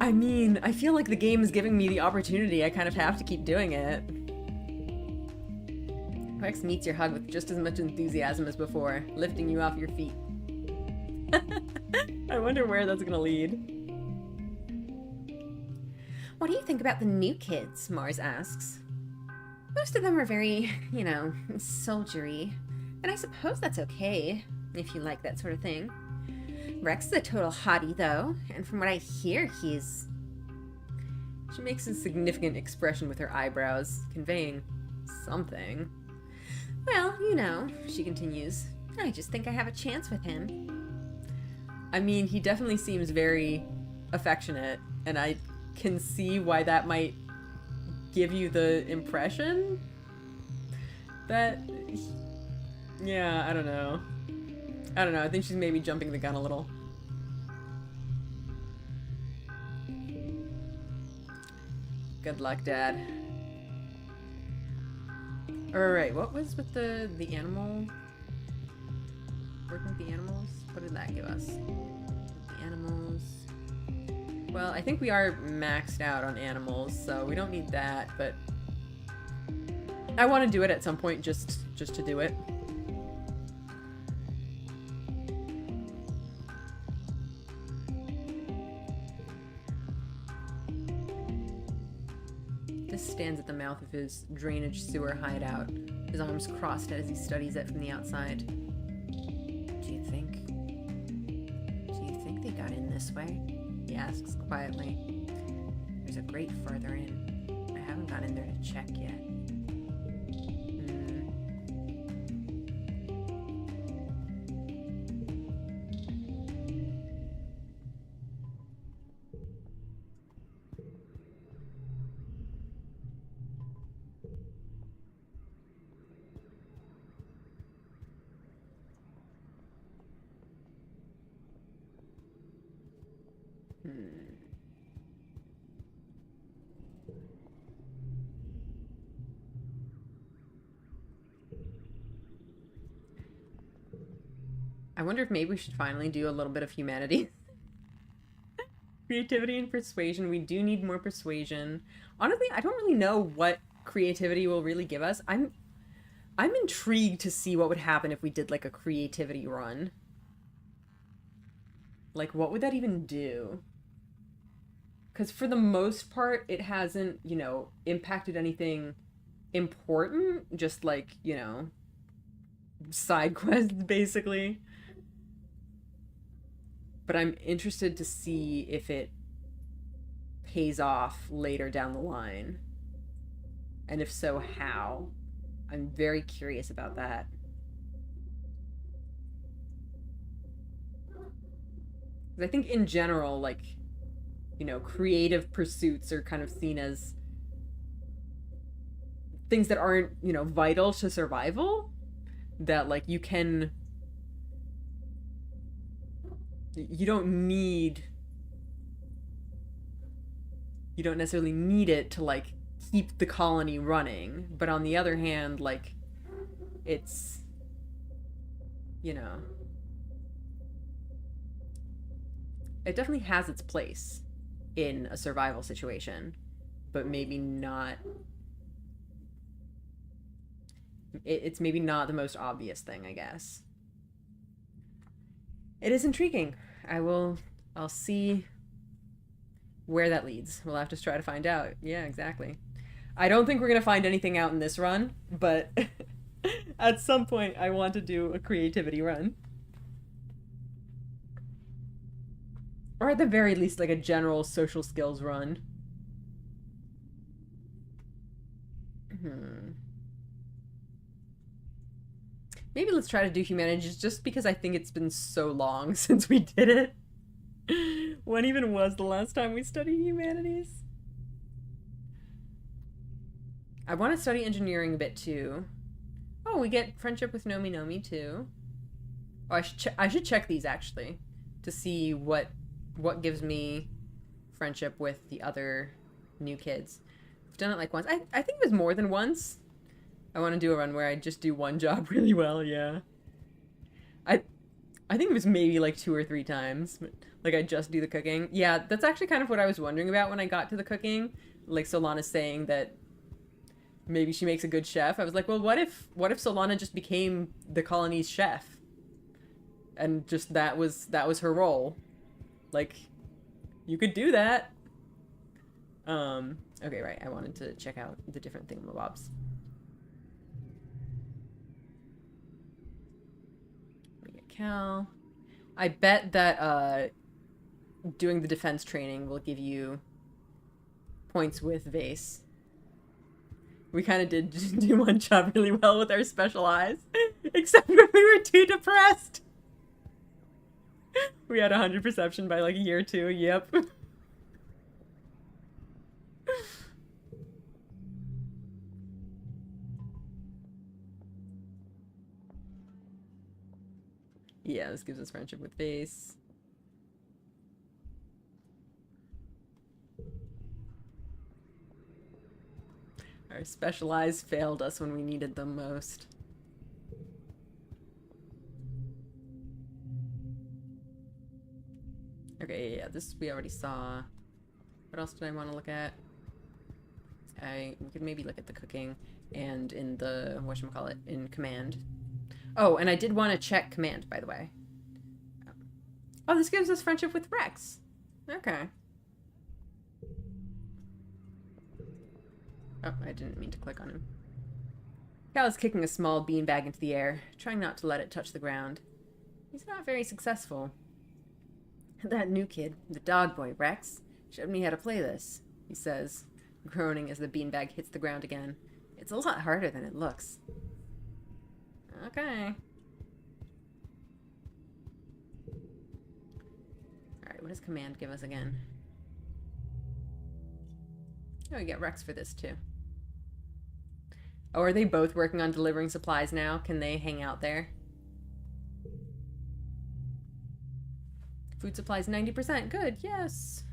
I mean, I feel like the game is giving me the opportunity. I kind of have to keep doing it. Rex meets your hug with just as much enthusiasm as before, lifting you off your feet. I wonder where that's gonna lead. What do you think about the new kids? Mars asks. Most of them are very, you know, soldiery. And I suppose that's okay, if you like that sort of thing. Rex is a total hottie, though, and from what I hear, he's... She makes a significant expression with her eyebrows, conveying something. Well, you know, she continues, I just think I have a chance with him. I mean, he definitely seems very affectionate, and I can see why that might give you the impression that... Yeah, I don't know. I think she's maybe jumping the gun a little. Good luck, Dad. Alright, what was with the animal? Working with the animals? What did that give us? The animals... Well, I think we are maxed out on animals, so we don't need that, but... I want to do it at some point just to do it. Stands at the mouth of his drainage sewer hideout, his arms crossed as he studies it from the outside. Do you think they got in this way? He asks quietly. There's a grate further in. I haven't gone in there to check yet. I wonder if maybe we should finally do a little bit of humanity. Creativity and persuasion. We do need more persuasion. Honestly, I don't really know what creativity will really give us. I'm intrigued to see what would happen if we did like a creativity run. Like, what would that even do? Because for the most part, it hasn't, you know, impacted anything important. Just like, you know, side quests, basically. But I'm interested to see if it pays off later down the line. And if so, how? I'm very curious about that. I think in general, like, you know, creative pursuits are kind of seen as things that aren't, you know, vital to survival. That, like, you don't necessarily need it to, like, keep the colony running. But on the other hand, like, it's, you know, it definitely has its place in a survival situation, but maybe not. It's maybe not the most obvious thing, I guess. It is intriguing. I'll see where that leads. We'll have to try to find out. Yeah, exactly. I don't think we're going to find anything out in this run, but at some point I want to do a creativity run. Or at the very least, like a general social skills run. Maybe let's try to do humanities just because I think it's been so long since we did it. When even was the last time we studied humanities? I want to study engineering a bit too. Oh, we get friendship with Nomi Nomi too. Oh, I should check these actually to see what gives me friendship with the other new kids. I've done it like once. I think it was more than once. I want to do a run where I just do one job really well, yeah. I think it was maybe like 2 or 3 times. But, like, I just do the cooking. Yeah, that's actually kind of what I was wondering about when I got to the cooking. Like, Solana's saying that maybe she makes a good chef. I was like, well, what if Solana just became the colony's chef? And just that was her role. Like, you could do that. Okay, right. I wanted to check out the different thingamabobs. Cal. I bet that doing the defense training will give you points with Vase. We kind of did just do one job really well with our special eyes, except when we were too depressed. We had 100 perception by like year 2. Yep. Yeah, this gives us friendship with Vase. Our special eyes failed us when we needed them most. Okay, yeah, this we already saw. What else did I want to look at? We could maybe look at the cooking and in the, whatchamacallit, in command. Oh, and I did want to check command, by the way. Oh, this gives us friendship with Rex. Okay. Oh, I didn't mean to click on him. Cal is kicking a small beanbag into the air, trying not to let it touch the ground. He's not very successful. That new kid, the dog boy, Rex, showed me how to play this, he says, groaning as the beanbag hits the ground again. It's a lot harder than it looks. Okay. Alright, what does command give us again? Oh, we get Rex for this too. Oh, are they both working on delivering supplies now? Can they hang out there? Food supplies 90%. Good, yes.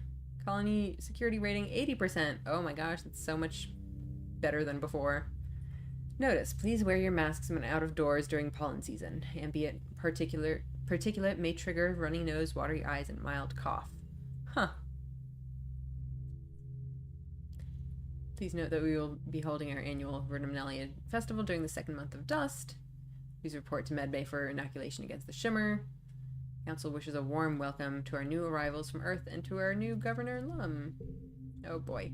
Colony security rating 80%. Oh my gosh, that's so much better than before. Notice, please wear your masks when out of doors during pollen season. Ambient particulate particulate may trigger runny nose, watery eyes, and mild cough. Huh. Please note that we will be holding our annual Vernalia Festival during the second month of dust. Please report to Medbay for inoculation against the shimmer. Council wishes a warm welcome to our new arrivals from Earth and to our new Governor Lum. Oh boy.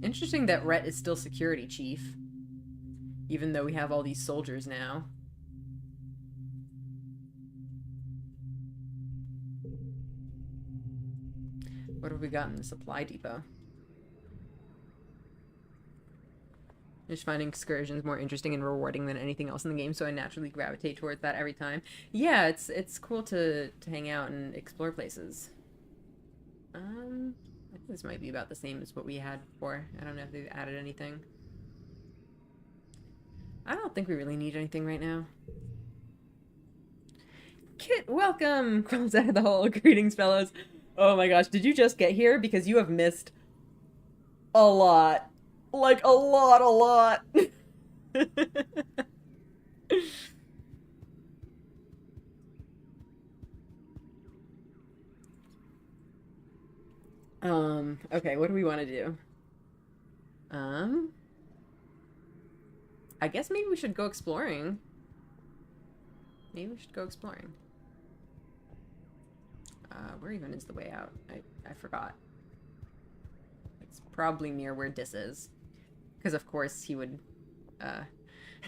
Interesting that Rhett is still security chief, even though we have all these soldiers now. What have we got in the supply depot? Just finding excursions more interesting and rewarding than anything else in the game, so I naturally gravitate towards that every time. Yeah, it's cool to hang out and explore places. I think this might be about the same as what we had before. I don't know if they've added anything. I don't think we really need anything right now. Kit, welcome! Crawls out of the hole. Greetings, fellows. Oh my gosh, did you just get here? Because you have missed a lot. Like, a lot. Okay, what do we want to do? I guess maybe we should go exploring. Where even is the way out? I forgot. It's probably near where Dis is. Because of course he would,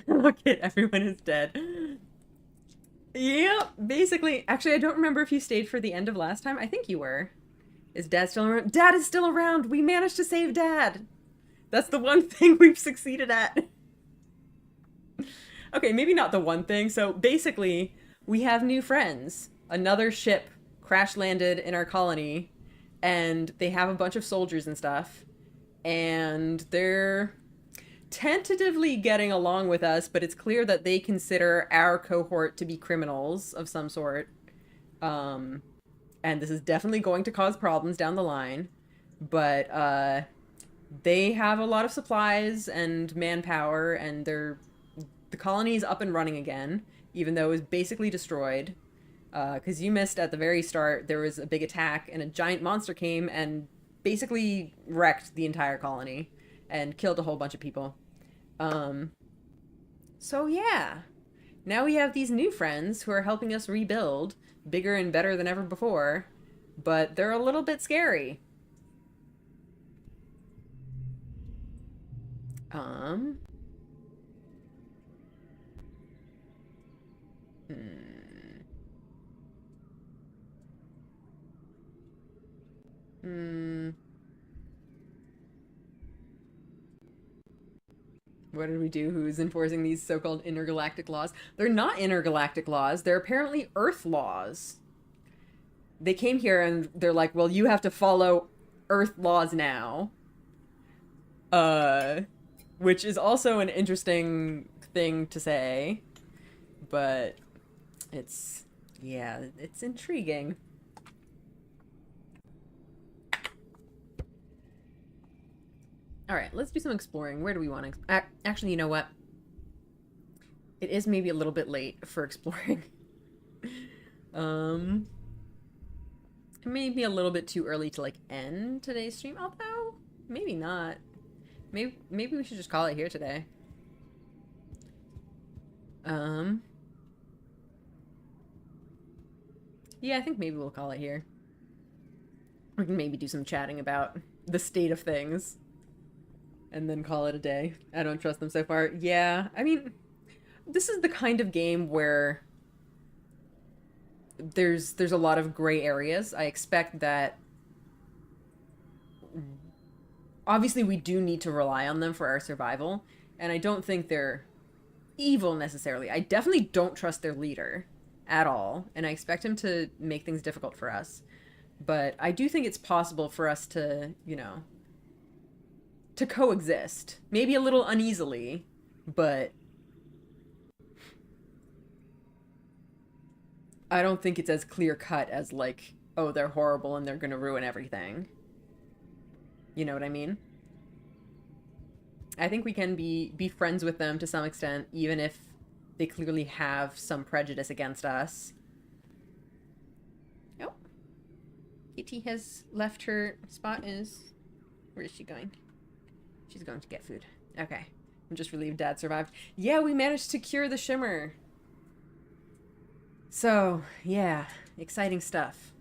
look at everyone is dead. Yep, basically. Actually, I don't remember if you stayed for the end of last time. I think you were. Is Dad still around? Dad is still around! We managed to save Dad! That's the one thing we've succeeded at. Okay, maybe not the one thing. So basically, we have new friends. Another ship crash landed in our colony, and they have a bunch of soldiers and stuff, and they're tentatively getting along with us, but it's clear that they consider our cohort to be criminals of some sort. And this is definitely going to cause problems down the line, but they have a lot of supplies and manpower, and the colony is up and running again, even though it was basically destroyed. Because you missed at the very start, there was a big attack, and a giant monster came and basically wrecked the entire colony and killed a whole bunch of people. So yeah, now we have these new friends who are helping us rebuild, bigger and better than ever before, but they're a little bit scary. What did we do? Who's enforcing these so-called intergalactic laws? They're not intergalactic laws. They're apparently Earth laws. They came here and they're like, well, you have to follow Earth laws now. Which is also an interesting thing to say. But it's intriguing. Alright, let's do some exploring. Where do we want to... Actually, you know what? It is maybe a little bit late for exploring. It may be a little bit too early to, like, end today's stream. Although, maybe not. Maybe we should just call it here today. Yeah, I think maybe we'll call it here. We can maybe do some chatting about the state of things. And then call it a day. I don't trust them so far. Yeah, I mean, this is the kind of game where there's a lot of gray areas. I expect that obviously we do need to rely on them for our survival, and I don't think they're evil necessarily. I definitely don't trust their leader at all, and I expect him to make things difficult for us. But I do think it's possible for us to, you know, to coexist. Maybe a little uneasily, but I don't think it's as clear-cut as, like, oh, they're horrible and they're gonna ruin everything. You know what I mean? I think we can be friends with them to some extent, even if they clearly have some prejudice against us. Oh, Kitty has left her spot. Where is she going? She's going to get food. Okay. I'm just relieved Dad survived. Yeah, we managed to cure the shimmer. So, yeah, exciting stuff.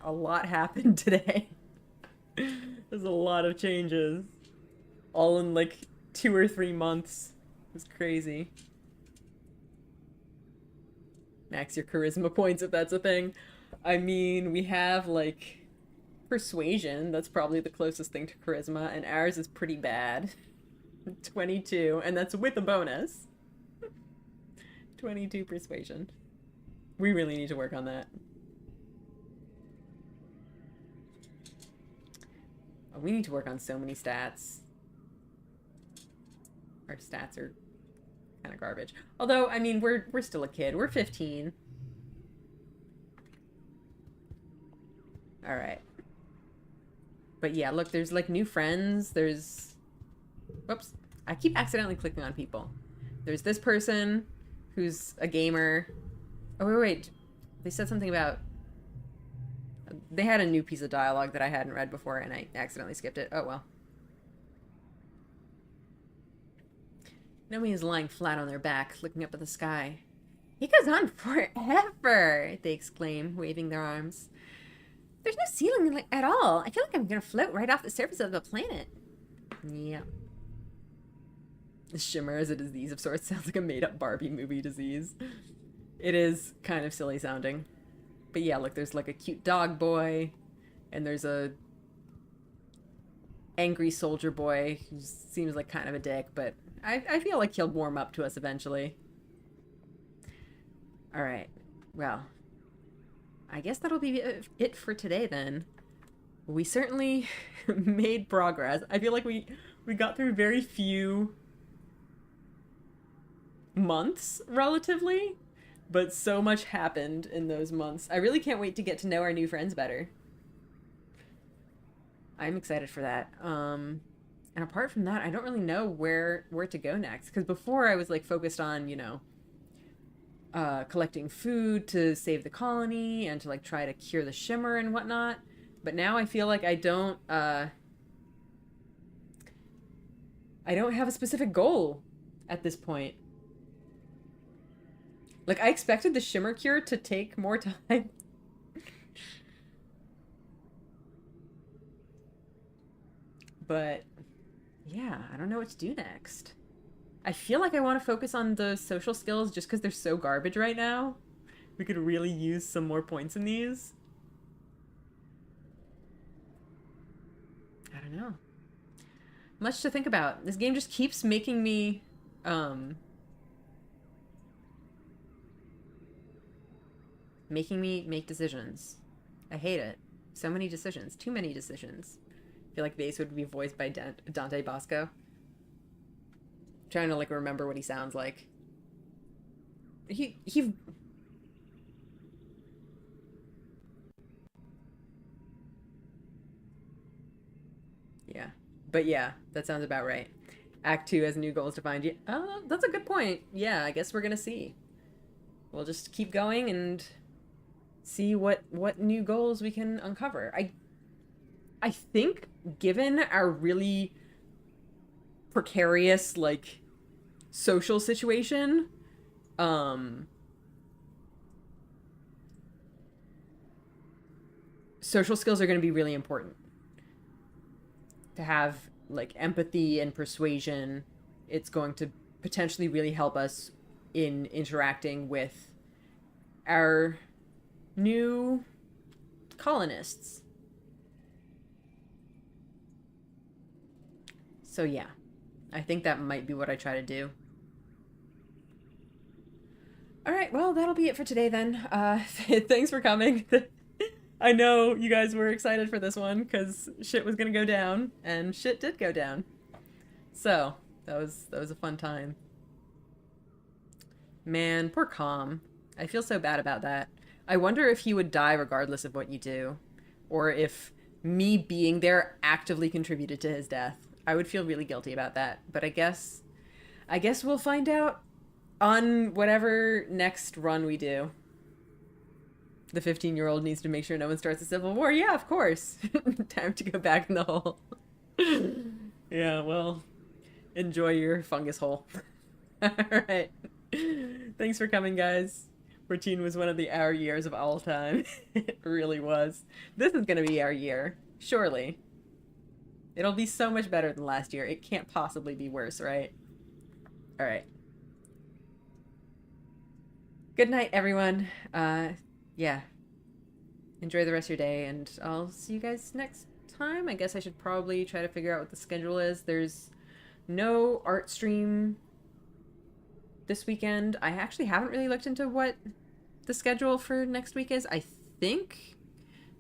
A lot happened today. There's a lot of changes. All in like 2 or 3 months. It's crazy. Max your charisma points if that's a thing. I mean, we have like persuasion. That's probably the closest thing to charisma, and ours is pretty bad. 22, and that's with a bonus. 22 persuasion. We really need to work on that. Oh, we need to work on so many stats. Our stats are kind of garbage. Although, I mean, we're still a kid. We're 15. All right. But yeah, look, there's like new friends. There's... Whoops. I keep accidentally clicking on people. There's this person who's a gamer. Oh, wait. They said something about... They had a new piece of dialogue that I hadn't read before, and I accidentally skipped it. Oh, well. Nomi is lying flat on their back, looking up at the sky. He goes on forever, they exclaim, waving their arms. There's no ceiling at all. I feel like I'm gonna float right off the surface of the planet. Yeah. Shimmer as a disease of sorts sounds like a made-up Barbie movie disease. It is kind of silly sounding. But yeah, look, there's like a cute dog boy, and there's a angry soldier boy who seems like kind of a dick, but I feel like he'll warm up to us eventually. Alright, well, I guess that'll be it for today then. We certainly made progress. I feel like we got through very few months, relatively, but so much happened in those months. I really can't wait to get to know our new friends better. I'm excited for that. And apart from that, I don't really know where to go next. Because before I was like focused on, you know, collecting food to save the colony and to like try to cure the shimmer and whatnot. But now I feel like I don't have a specific goal at this point. Like, I expected the shimmer cure to take more time. But yeah, I don't know what to do next. I feel like I want to focus on the social skills just because they're so garbage right now. We could really use some more points in these. I don't know. Much to think about. This game just keeps making me, making me make decisions. I hate it. So many decisions. Too many decisions. I feel like Vase would be voiced by Dante Bosco. I'm trying to like remember what he sounds like. He Yeah. But yeah, that sounds about right. Act 2 has new goals defined. Yeah, that's a good point. Yeah, I guess we're gonna see. We'll just keep going and see what new goals we can uncover. I think given our really precarious like social situation, social skills are going to be really important. To have like empathy and persuasion, it's going to potentially really help us in interacting with our new colonists. So yeah, I think that might be what I try to do. All right, well, that'll be it for today then. Thanks for coming. I know you guys were excited for this one because shit was gonna go down, and shit did go down. So that was a fun time. Man, poor Calm. I feel so bad about that. I wonder if he would die regardless of what you do, or if me being there actively contributed to his death. I would feel really guilty about that. But I guess we'll find out on whatever next run we do. The 15-year-old needs to make sure no one starts a civil war. Yeah, of course. Time to go back in the hole. Yeah, well, enjoy your fungus hole. All right. Thanks for coming, guys. 14 was one of our years of all time. It really was. This is going to be our year, surely. It'll be so much better than last year. It can't possibly be worse, right? All right. Good night, everyone. Yeah. Enjoy the rest of your day, and I'll see you guys next time. I guess I should probably try to figure out what the schedule is. There's no art stream this weekend. I actually haven't really looked into what the schedule for next week is. I think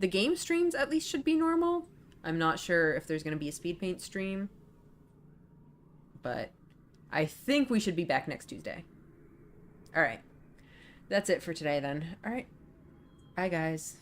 the game streams at least should be normal. I'm not sure if there's going to be a Speedpaint stream, but I think we should be back next Tuesday. All right. That's it for today then. All right. Bye, guys.